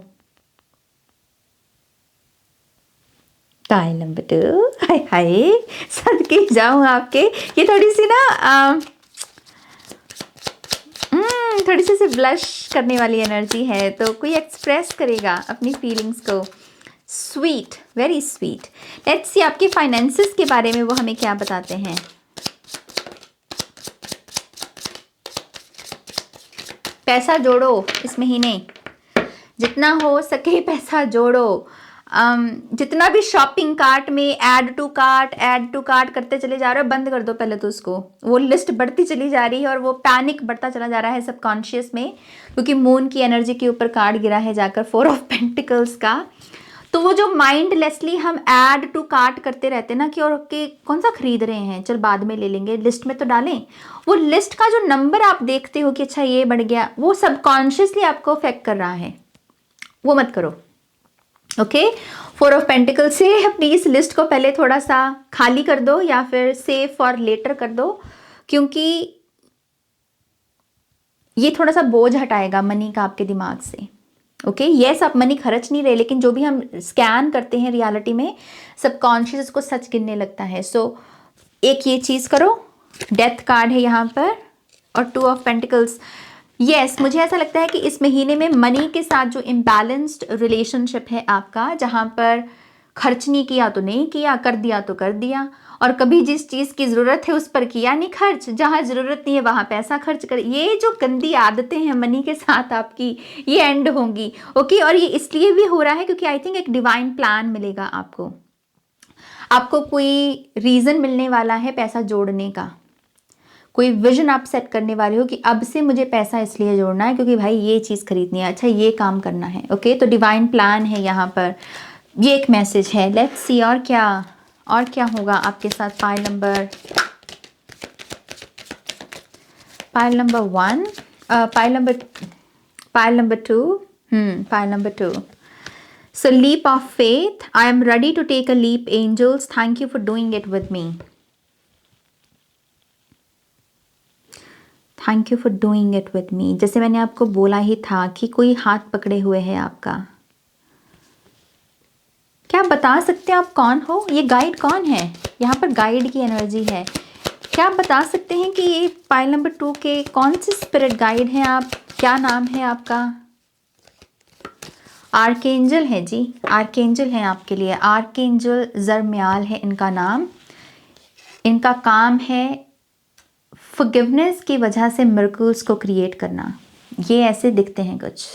टाइल नंबर 2, हाय हाय सदके जाऊँ आपके, ये थोड़ी सी ना थोड़ी सी से ब्लश करने वाली एनर्जी है, तो कोई एक्सप्रेस करेगा अपनी फीलिंग्स को। Sweet, very sweet. Let's see आपके फाइनेंसेस के बारे में वो हमें क्या बताते हैं। पैसा जोड़ो इस महीने, जितना हो सके पैसा जोड़ो। जितना भी शॉपिंग कार्ट में ऐड टू कार्ट करते चले जा रहे हो, बंद कर दो पहले तो उसको। वो लिस्ट बढ़ती चली जा रही है और वो पैनिक बढ़ता चला जा रहा है सबकॉन्शियस में, क्योंकि मून की एनर्जी के ऊपर कार्ड गिरा है जाकर 4 ऑफ पेंटिकल्स का। तो वो जो माइंडलेसली हम ऐड टू कार्ट करते रहते हैं ना कि और कि कौन सा खरीद रहे हैं, चल बाद में ले लेंगे, लिस्ट में तो डालें, वो लिस्ट का जो नंबर आप देखते हो कि अच्छा ये बढ़ गया, वो सबकॉन्शियसली आपको अफेक्ट कर रहा है, वो मत करो। ओके, 4 ऑफ पेंटिकल से प्लीज लिस्ट को पहले थोड़ा सा खाली कर दो या फिर सेव फॉर लेटर कर दो, क्योंकि ये थोड़ा सा बोझ हटाएगा मनी का आपके दिमाग से। ओके, यस आप मनी खर्च नहीं रहे, लेकिन जो भी हम स्कैन करते हैं रियलिटी में, सबकॉन्शियस उसको सच गिनने लगता है। सो एक ये चीज़ करो, डेथ कार्ड है यहाँ पर, और 2 ऑफ पेंटिकल्स। यस, मुझे ऐसा लगता है कि इस महीने में मनी के साथ जो इम्बैलेंस्ड रिलेशनशिप है आपका, जहाँ पर खर्च नहीं किया तो नहीं किया, कर दिया तो कर दिया, और कभी जिस चीज़ की ज़रूरत है उस पर किया नहीं खर्च, जहाँ ज़रूरत नहीं है वहाँ पैसा खर्च कर, ये जो गंदी आदतें हैं मनी के साथ आपकी, ये एंड होंगी। ओके, और ये इसलिए भी हो रहा है क्योंकि आई थिंक एक डिवाइन प्लान मिलेगा आपको, आपको कोई रीज़न मिलने वाला है पैसा जोड़ने का, कोई विजन आप सेट करने वाले हो कि अब से मुझे पैसा इसलिए जोड़ना है क्योंकि भाई ये चीज़ खरीदनी है, अच्छा ये काम करना है। ओके, तो डिवाइन प्लान है यहाँ पर, ये एक मैसेज है। लेट्स सी और क्या होगा आपके साथ। Pile number 1, pile number 2। So leap of faith. I am ready to take a leap, angels. Thank you for doing it with me. Thank you for doing it with me. जैसे मैंने आपको बोला ही था कि कोई हाथ पकड़े हुए है आपका। क्या आप बता सकते हैं आप कौन हो? ये गाइड कौन है? यहाँ पर गाइड की एनर्जी है। क्या आप बता सकते हैं कि ये पाइल नंबर 2 के कौन से स्पिरिट गाइड हैं आप? क्या नाम है आपका? आर्कएंजल है जी, आर्कएंजल है आपके लिए। आर्कएंजल जरम्याल है इनका नाम। इनका काम है फॉरगिवनेस की वजह से मिरेकल्स को क्रिएट करना। ये ऐसे दिखते हैं कुछ।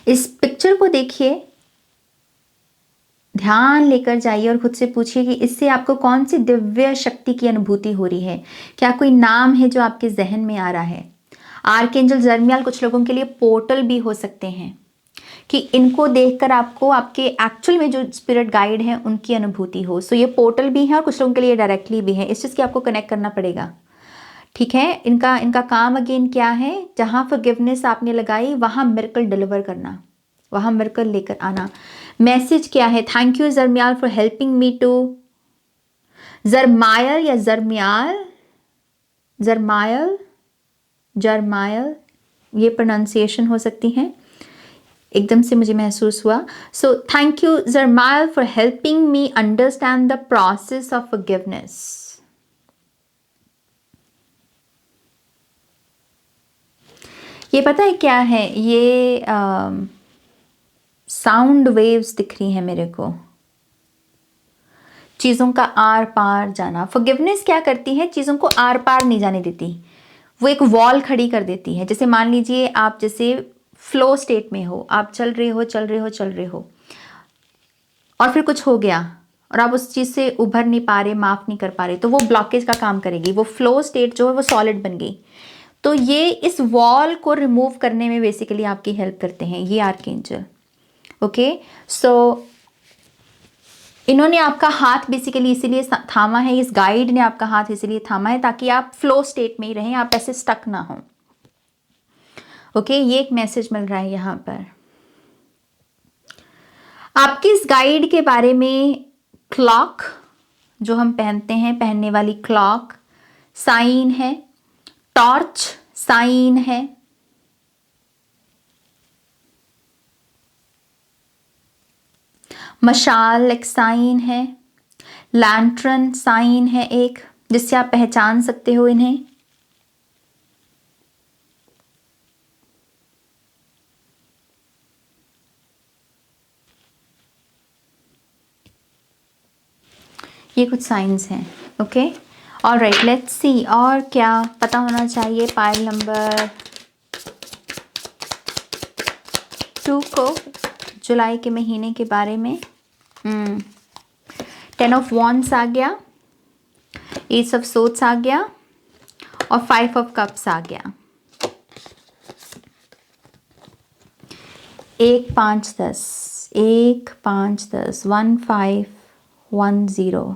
इस पिक्चर को देखिए, ध्यान लेकर जाइए और खुद से पूछिए कि इससे आपको कौन सी दिव्य शक्ति की अनुभूति हो रही है। क्या कोई नाम है जो आपके जहन में आ रहा है? आर्कएंजल जरम्याल कुछ लोगों के लिए पोर्टल भी हो सकते हैं कि इनको देखकर आपको आपके एक्चुअल में जो स्पिरिट गाइड हैं उनकी अनुभूति हो। सो ये पोर्टल भी है और कुछ लोगों के लिए डायरेक्टली भी है। इस चीज़ की आपको कनेक्ट करना पड़ेगा, ठीक है। इनका काम अगेन क्या है? जहाँ फॉरगिवनेस आपने लगाई वहाँ मिरेकल डिलीवर करना, वहाँ मिरेकल लेकर आना। मैसेज क्या है? Thank you Jeremiel for helping me too. Jeremiel या जरम्याल, जरमायल ये प्रोनाउंसिएशन हो सकती है, एकदम से मुझे महसूस हुआ। So thank you Jeremiel for helping me understand the process of forgiveness. ये पता है क्या है? ये साउंड वेव्स दिख रही हैं मेरे को, चीज़ों का आर पार जाना। फॉरगिवनेस क्या करती है? चीज़ों को आर पार नहीं जाने देती, वो एक वॉल खड़ी कर देती है। जैसे मान लीजिए आप जैसे फ्लो स्टेट में हो, आप चल रहे हो और फिर कुछ हो गया और आप उस चीज़ से उभर नहीं पा रहे, माफ़ नहीं कर पा रहे, तो वो ब्लॉकेज का काम करेगी। वो फ्लो स्टेट जो है वो सॉलिड बन गई, तो ये इस वॉल को रिमूव करने में बेसिकली आपकी हेल्प करते हैं ये आर्कएंजल। ओके, सो इन्होंने आपका हाथ बेसिकली इसीलिए थामा है, इस गाइड ने आपका हाथ इसीलिए थामा है ताकि आप फ्लो स्टेट में ही रहें, आप ऐसे स्टक ना हो। ओके, ये एक मैसेज मिल रहा है यहाँ पर आपके इस गाइड के बारे में। क्लॉक जो हम पहनते हैं, पहनने वाली क्लॉक साइन है, टॉर्च साइन है, मशाल एक साइन है, लैंटर्न साइन है एक, जिससे आप पहचान सकते हो इन्हें। ये कुछ साइंस हैं। ओके, ऑलराइट, लेट्स सी और क्या पता होना चाहिए पाइल नंबर 2 को जुलाई के महीने के बारे में। 10 ऑफ वॉन्ड्स आ गया, एस ऑफ सोट्स आ गया और 5 ऑफ कप्स आ गया। 1 5 10 1 5 10 1 5 1 0।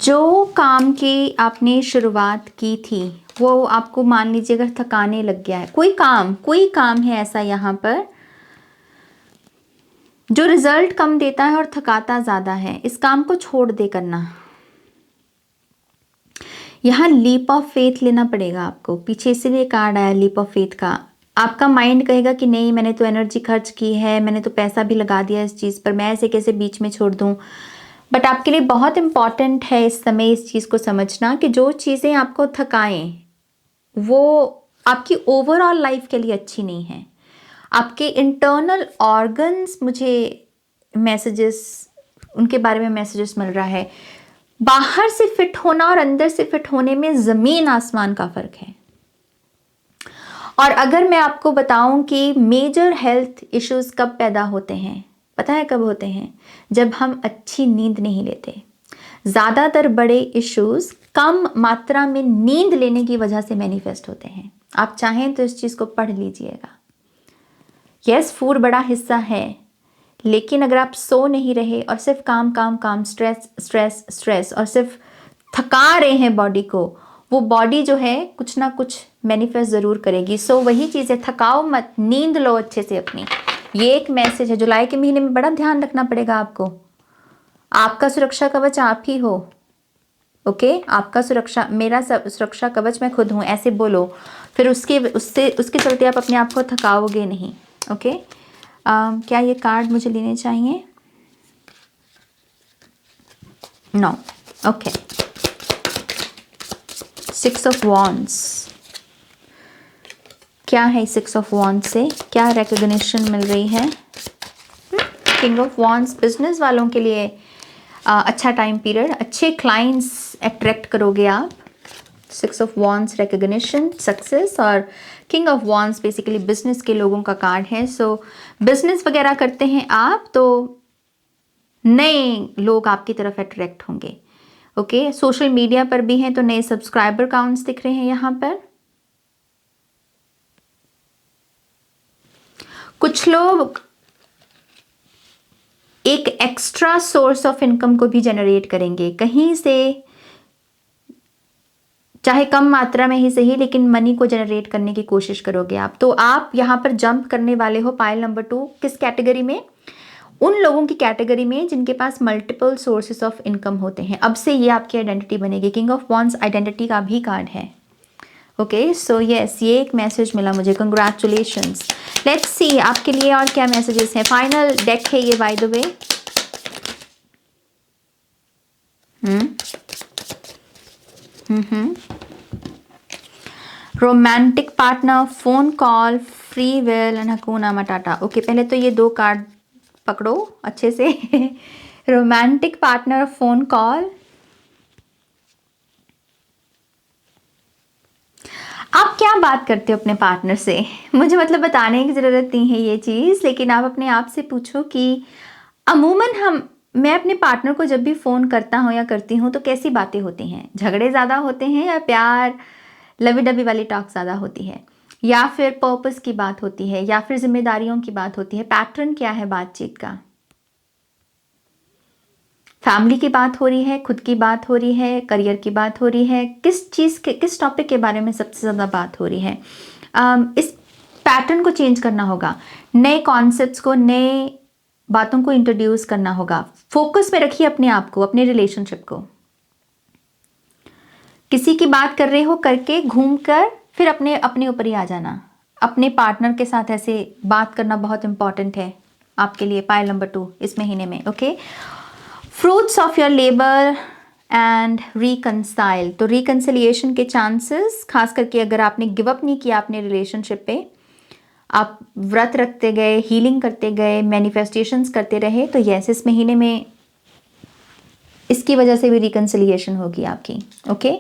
जो काम की आपने शुरुआत की थी वो आपको मान लीजिए अगर थकाने लग गया है, कोई काम है ऐसा यहाँ पर जो रिजल्ट कम देता है और थकाता ज़्यादा है, इस काम को छोड़ दे करना। यहाँ लीप ऑफ फेथ लेना पड़ेगा आपको। पीछे इसीलिए कार्ड आया लीप ऑफ फेथ का। आपका माइंड कहेगा कि नहीं, मैंने तो एनर्जी खर्च की है, मैंने तो पैसा भी लगा दिया इस चीज़ पर, मैं इसे कैसे बीच में छोड़ दूँ। बट आपके लिए बहुत इम्पॉर्टेंट है इस समय इस चीज़ को समझना कि जो चीज़ें आपको थकाएं वो आपकी ओवरऑल लाइफ के लिए अच्छी नहीं है। आपके इंटरनल ऑर्गन्स, मुझे मैसेजेस उनके बारे में मैसेजेस मिल रहा है। बाहर से फिट होना और अंदर से फिट होने में ज़मीन आसमान का फ़र्क है। और अगर मैं आपको बताऊं कि मेजर हेल्थ इश्यूज कब पैदा होते हैं, पता है कब होते हैं? जब हम अच्छी नींद नहीं लेते। ज़्यादातर बड़े इश्यूज कम मात्रा में नींद लेने की वजह से मैनिफेस्ट होते हैं। आप चाहें तो इस चीज़ को पढ़ लीजिएगा। यस, फूड बड़ा हिस्सा है, लेकिन अगर आप सो नहीं रहे और सिर्फ काम काम काम, स्ट्रेस स्ट्रेस स्ट्रेस और सिर्फ थका रहे हैं बॉडी को, वो बॉडी जो है कुछ ना कुछ मैनिफेस्ट ज़रूर करेगी। सो वही चीज़ है, थकाओ मत, नींद लो अच्छे से अपनी। ये एक मैसेज है। जुलाई के महीने में बड़ा ध्यान रखना पड़ेगा आपको। आपका सुरक्षा कवच आप ही हो। ओके, आपका सुरक्षा, मेरा सुरक्षा कवच मैं खुद हूँ, ऐसे बोलो। फिर उसके चलते आप अपने आप को थकाओगे नहीं। ओके, क्या ये कार्ड मुझे लेने चाहिए? नो। Okay, 6 of wands. क्या है 6 ऑफ वॉन्ड्स से? क्या रिकॉग्निशन मिल रही है? किंग ऑफ वॉन्ड्स, बिजनेस वालों के लिए अच्छा टाइम पीरियड, अच्छे क्लाइंट्स अट्रैक्ट करोगे आप। 6 ऑफ वॉन्ड्स रिकॉग्निशन, सक्सेस, और king of wands basically business के लोगों का कार्ड है। सो बिजनेस वगैरह करते हैं आप तो नए लोग आपकी तरफ अट्रैक्ट होंगे। ओके, सोशल मीडिया पर भी हैं तो नए सब्सक्राइबर काउंट्स दिख रहे हैं यहाँ पर। कुछ लोग एक एक्स्ट्रा सोर्स ऑफ इनकम को भी जनरेट करेंगे कहीं से, चाहे कम मात्रा में ही सही, लेकिन मनी को जनरेट करने की कोशिश करोगे आप। तो आप यहाँ पर जंप करने वाले हो पाइल नंबर 2 किस कैटेगरी में? उन लोगों की कैटेगरी में जिनके पास मल्टीपल सोर्सेस ऑफ इनकम होते हैं। अब से ये आपकी आइडेंटिटी बनेगी। किंग ऑफ वॉन्ड्स आइडेंटिटी का भी कार्ड है। ओके, सो यस, ये एक मैसेज मिला मुझे। कंग्रेचुलेशंस। लेट्स सी आपके लिए और क्या मैसेजेस हैं। फाइनल डेक है ये by the way. Romantic partner, phone call, free will and hakuna matata. Okay, पहले तो ये 2 कार्ड पकड़ो अच्छे से। Romantic partner, phone call. आप क्या बात करते हो अपने पार्टनर से? मुझे मतलब बताने की ज़रूरत नहीं है ये चीज़, लेकिन आप अपने आप से पूछो कि अमूमन मैं अपने पार्टनर को जब भी फ़ोन करता हूँ या करती हूँ तो कैसी बातें होती हैं? झगड़े ज़्यादा होते हैं या प्यार लवी डबी वाली टॉक ज़्यादा होती है, या फिर पर्पस की बात होती है, या फिर जिम्मेदारियों की बात होती है? पैटर्न क्या है बातचीत का? फैमिली की बात हो रही है, खुद की बात हो रही है, करियर की बात हो रही है, किस टॉपिक के बारे में सबसे ज़्यादा बात हो रही है? इस पैटर्न को चेंज करना होगा। नए कॉन्सेप्ट्स को, नए बातों को इंट्रोड्यूस करना होगा। फोकस में रखिए अपने आप को, अपने रिलेशनशिप को। किसी की बात कर रहे हो, करके घूम कर फिर अपने ऊपर ही आ जाना। अपने पार्टनर के साथ ऐसे बात करना बहुत इंपॉर्टेंट है आपके लिए। पाइल नंबर 2 इस महीने में। Okay, fruits of your labour and reconcile. तो रिकंसिलिएशन के चांसेस, खास करके अगर आपने गिव अप नहीं किया अपने रिलेशनशिप पे, आप व्रत रखते गए, हीलिंग करते गए, मैनिफेस्टेशंस करते रहे, तो यस, इस महीने में इसकी वजह से भी रिकंसिलिएशन होगी आपकी। ओके,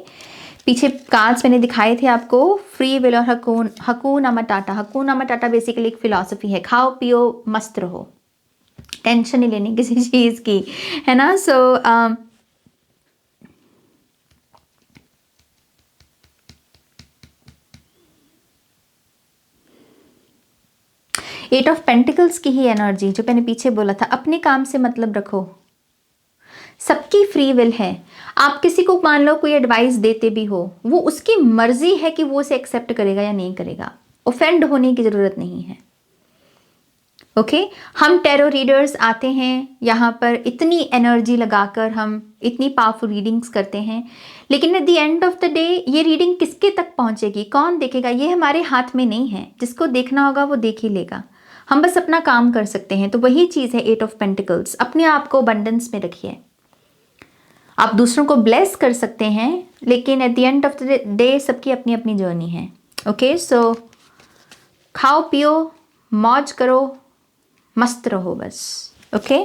पीछे कार्ड्स मैंने दिखाए थे आपको, फ्री विल और हकूना मटाटा। हकूना मटाटा बेसिकली एक फिलॉसफी है, खाओ पियो मस्त रहो। टेंशन नहीं लेनी किसी चीज़ की, है ना। सो एट ऑफ पेंटिकल्स की ही एनर्जी, जो मैंने पीछे बोला था, अपने काम से मतलब रखो। सबकी फ्री विल है। आप किसी को मान लो कोई एडवाइस देते भी हो, वो उसकी मर्जी है कि वो उसे एक्सेप्ट करेगा या नहीं करेगा। ऑफेंड होने की ज़रूरत नहीं है। ओके हम टैरो रीडर्स आते हैं यहाँ पर इतनी एनर्जी लगाकर, हम इतनी पावरफुल रीडिंग्स करते हैं, लेकिन at the end of the day ये रीडिंग किसके तक पहुँचेगी, कौन देखेगा, ये हमारे हाथ में नहीं है। जिसको देखना होगा वो देख ही लेगा। हम बस अपना काम कर सकते हैं। तो वही चीज़ है एट ऑफ पेंटिकल्स। अपने आप को अबंडेंस में रखिए। आप दूसरों को ब्लेस कर सकते हैं, लेकिन at the end of the day सबकी अपनी अपनी जर्नी है। ओके सो खाओ पियो, मौज करो, मस्त रहो बस। Okay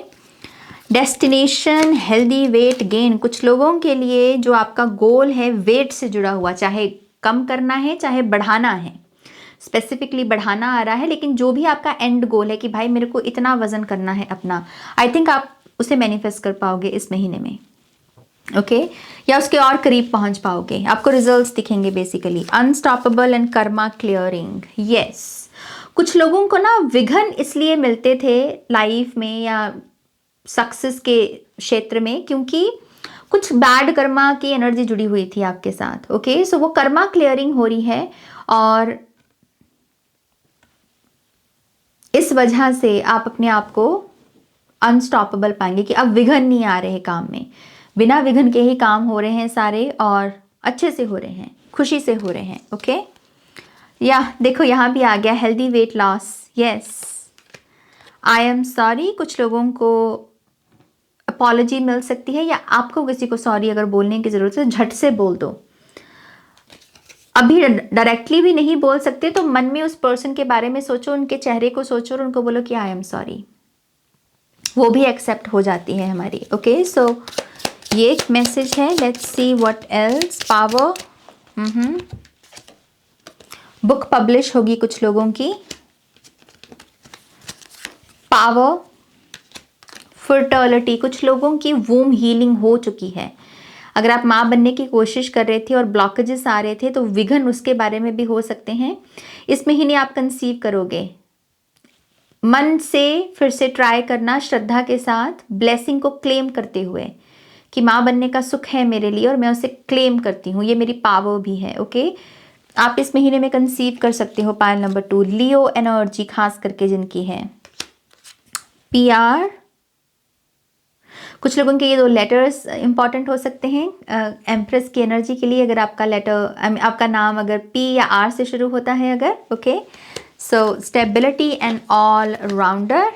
destination healthy weight gain. कुछ लोगों के लिए जो आपका गोल है वेट से जुड़ा हुआ, चाहे कम करना है चाहे बढ़ाना है। स्पेसिफिकली बढ़ाना आ रहा है, लेकिन जो भी आपका एंड गोल है कि भाई मेरे को इतना वजन करना है अपना, आई थिंक आप उसे मैनिफेस्ट कर पाओगे इस महीने में। ओके या उसके और करीब पहुंच पाओगे। आपको रिजल्ट्स दिखेंगे basically. Unstoppable and Karma clearing. Yes कुछ लोगों को ना विघ्न इसलिए मिलते थे लाइफ में या सक्सेस के क्षेत्र में, क्योंकि कुछ बैड कर्मा की एनर्जी जुड़ी हुई थी आपके साथ। ओके सो वो कर्मा क्लियरिंग हो रही है, और इस वजह से आप अपने आप को अनस्टॉपेबल पाएंगे कि अब विघ्न नहीं आ रहे काम में। बिना विघ्न के ही काम हो रहे हैं सारे, और अच्छे से हो रहे हैं, खुशी से हो रहे हैं। ओके या देखो यहाँ भी आ गया healthy weight loss. Yes I am sorry. कुछ लोगों को अपॉलॉजी मिल सकती है, या आपको किसी को सॉरी अगर बोलने की ज़रूरत है झट से बोल दो। अभी डायरेक्टली भी नहीं बोल सकते तो मन में उस पर्सन के बारे में सोचो, उनके चेहरे को सोचो और उनको बोलो कि आई एम सॉरी। वो भी एक्सेप्ट हो जाती है हमारी। ओके सो ये एक मैसेज है। Let's see what else. Power book publish होगी कुछ लोगों की। पावर फर्टिलिटी, कुछ लोगों की वूम हीलिंग हो चुकी है। अगर आप माँ बनने की कोशिश कर रहे थे और ब्लॉकेजेस आ रहे थे तो विघ्न उसके बारे में भी हो सकते हैं। इस महीने आप कंसीव करोगे। मन से फिर से ट्राई करना, श्रद्धा के साथ, ब्लेसिंग को क्लेम करते हुए कि माँ बनने का सुख है मेरे लिए और मैं उसे क्लेम करती हूँ, ये मेरी पावर भी है। ओके आप इस महीने में कंसीव कर सकते हो। पायल नंबर 2 लियो एनर्जी, खास करके जिनकी है। PR कुछ लोगों के ये 2 लेटर्स इंपॉर्टेंट हो सकते हैं एम्प्रेस की एनर्जी के लिए। अगर आपका लेटर, आपका नाम अगर P या R से शुरू होता है अगर। Okay so stability and all rounder.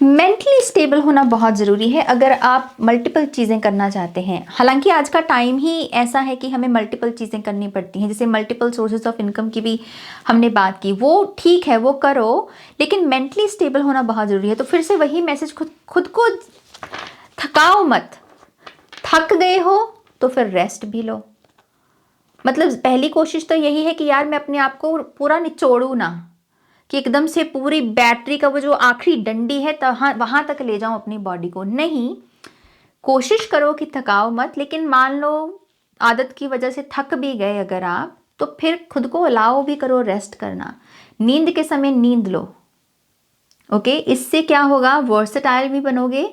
Mentally stable होना बहुत ज़रूरी है अगर आप मल्टीपल चीज़ें करना चाहते हैं। हालांकि आज का टाइम ही ऐसा है कि हमें मल्टीपल चीज़ें करनी पड़ती हैं, जैसे मल्टीपल सोर्सेज ऑफ इनकम की भी हमने बात की, वो ठीक है वो करो, लेकिन मेंटली स्टेबल होना बहुत ज़रूरी है। तो फिर से वही मैसेज, खुद को थकाओ मत। थक गए हो तो फिर रेस्ट भी लो। मतलब पहली कोशिश तो यही है कि यार मैं अपने आप को पूरा निचोड़ूँ ना, कि एकदम से पूरी बैटरी का वो जो आखिरी डंडी है वहां तक ले जाऊं अपनी बॉडी को। नहीं, कोशिश करो कि थकाओ मत, लेकिन मान लो आदत की वजह से थक भी गए अगर आप, तो फिर खुद को अलाउ भी करो रेस्ट करना। नींद के समय नींद लो। ओके इससे क्या होगा, वर्सेटाइल भी बनोगे,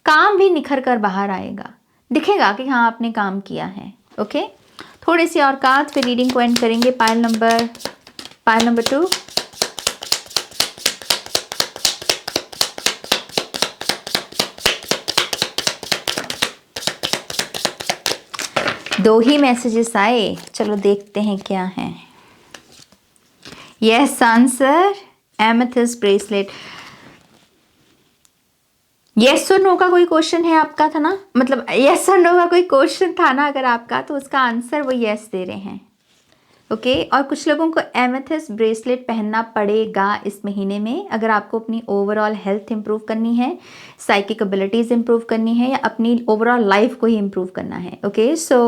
काम भी निखर कर बाहर आएगा, दिखेगा कि हाँ आपने काम किया है। ओके थोड़ी सी और कार्ड फिर रीडिंग को एंड करेंगे। पायल नंबर 2। दो ही मैसेजेस आए, चलो देखते हैं क्या है। Yes answer amethyst bracelet. Yes और नो का कोई क्वेश्चन है आपका था ना, मतलब यस और नो का कोई क्वेश्चन था ना अगर आपका, तो उसका आंसर वो यस दे रहे हैं। ओके और कुछ लोगों को एमेथिस्ट ब्रेसलेट पहनना पड़ेगा इस महीने में अगर आपको अपनी ओवरऑल हेल्थ इंप्रूव करनी है, साइकिक एबिलिटीज इंप्रूव करनी है, या अपनी ओवरऑल लाइफ को ही इंप्रूव करना है। Okay so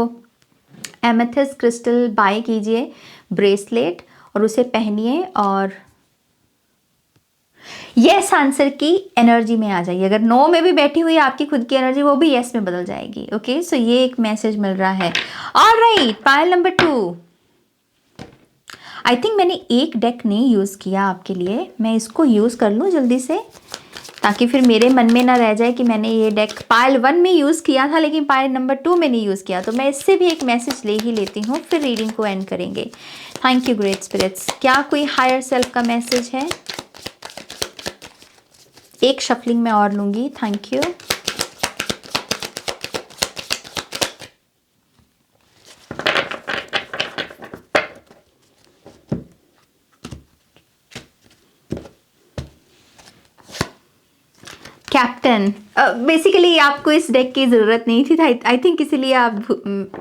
amethyst crystal buy कीजिए, ब्रेसलेट, और उसे पहनिए और यस आंसर की एनर्जी में आ जाइए। अगर नो में भी बैठी हुई है आपकी खुद की एनर्जी, वो भी यस में बदल जाएगी। ओके, सो ये एक मैसेज मिल रहा है। Alright, Payal number 2। I think मैंने एक डेक नहीं यूज़ किया आपके लिए, मैं इसको यूज़ कर लूँ जल्दी से, ताकि फिर मेरे मन में ना रह जाए कि मैंने ये डेक पायल 1 में यूज़ किया था लेकिन पायल नंबर 2 में नहीं यूज़ किया। तो मैं इससे भी एक मैसेज ले ही लेती हूँ, फिर रीडिंग को एंड करेंगे। Thank you great spirits. क्या कोई हायर सेल्फ का मैसेज है? एक शफलिंग में और लूँगी। Thank you. कैप्टन, बेसिकली आपको इस डेक की ज़रूरत नहीं थी, आई थिंक इसीलिए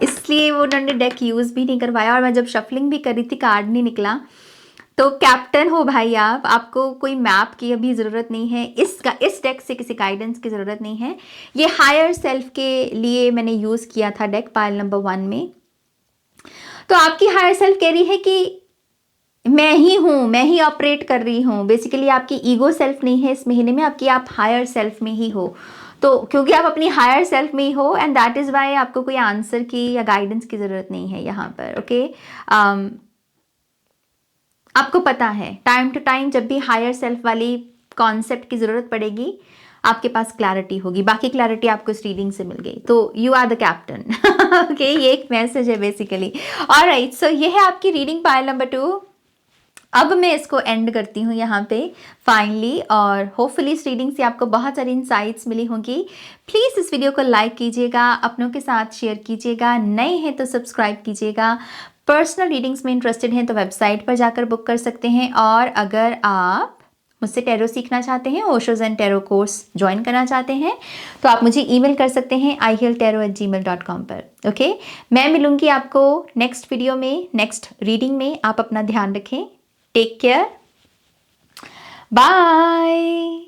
इसलिए वो उन्होंने डेक यूज़ भी नहीं करवाया। और मैं जब शफलिंग भी कर रही थी, कार्ड नहीं निकला। तो कैप्टन हो भाई आप, आपको कोई मैप की अभी ज़रूरत नहीं है, इस डेक से किसी गाइडेंस की ज़रूरत नहीं है। ये हायर सेल्फ के लिए मैंने यूज़ किया था डेक पायल नंबर 1 में। तो आपकी हायर सेल्फ कह रही है कि मैं ही हूँ, मैं ही ऑपरेट कर रही हूँ। बेसिकली आपकी ईगो सेल्फ नहीं है इस महीने में, आपकी आप हायर सेल्फ में ही हो। तो क्योंकि आप अपनी हायर सेल्फ में ही हो, एंड दैट इज़ वाई आपको कोई आंसर की या गाइडेंस की ज़रूरत नहीं है यहाँ पर। ओके, आपको पता है टाइम टू टाइम जब भी हायर सेल्फ वाली कॉन्सेप्ट की ज़रूरत पड़ेगी, आपके पास क्लैरिटी होगी। बाकी क्लैरिटी आपको इस रीडिंग से मिल गई, तो you are the captain. Okay, ये एक मैसेज है बेसिकली। ऑलराइट, सो ये है आपकी रीडिंग पायल नंबर 2। अब मैं इसको एंड करती हूँ यहाँ पे फाइनली, और होपफुली इस रीडिंग से आपको बहुत सारी इंसाइट्स मिली होंगी। प्लीज़ इस वीडियो को लाइक कीजिएगा, अपनों के साथ शेयर कीजिएगा, नए हैं तो सब्सक्राइब कीजिएगा। पर्सनल रीडिंग्स में इंटरेस्टेड हैं तो वेबसाइट पर जाकर बुक कर सकते हैं। और अगर आप मुझसे टैरो सीखना चाहते हैं, Osho's and tarot course join करना चाहते हैं, तो आप मुझे ईमेल कर सकते हैं ihealtarot@gmail.com पर। ओके, मैं मिलूंगी आपको नेक्स्ट वीडियो में, नेक्स्ट रीडिंग में। आप अपना ध्यान रखें। Take care, bye.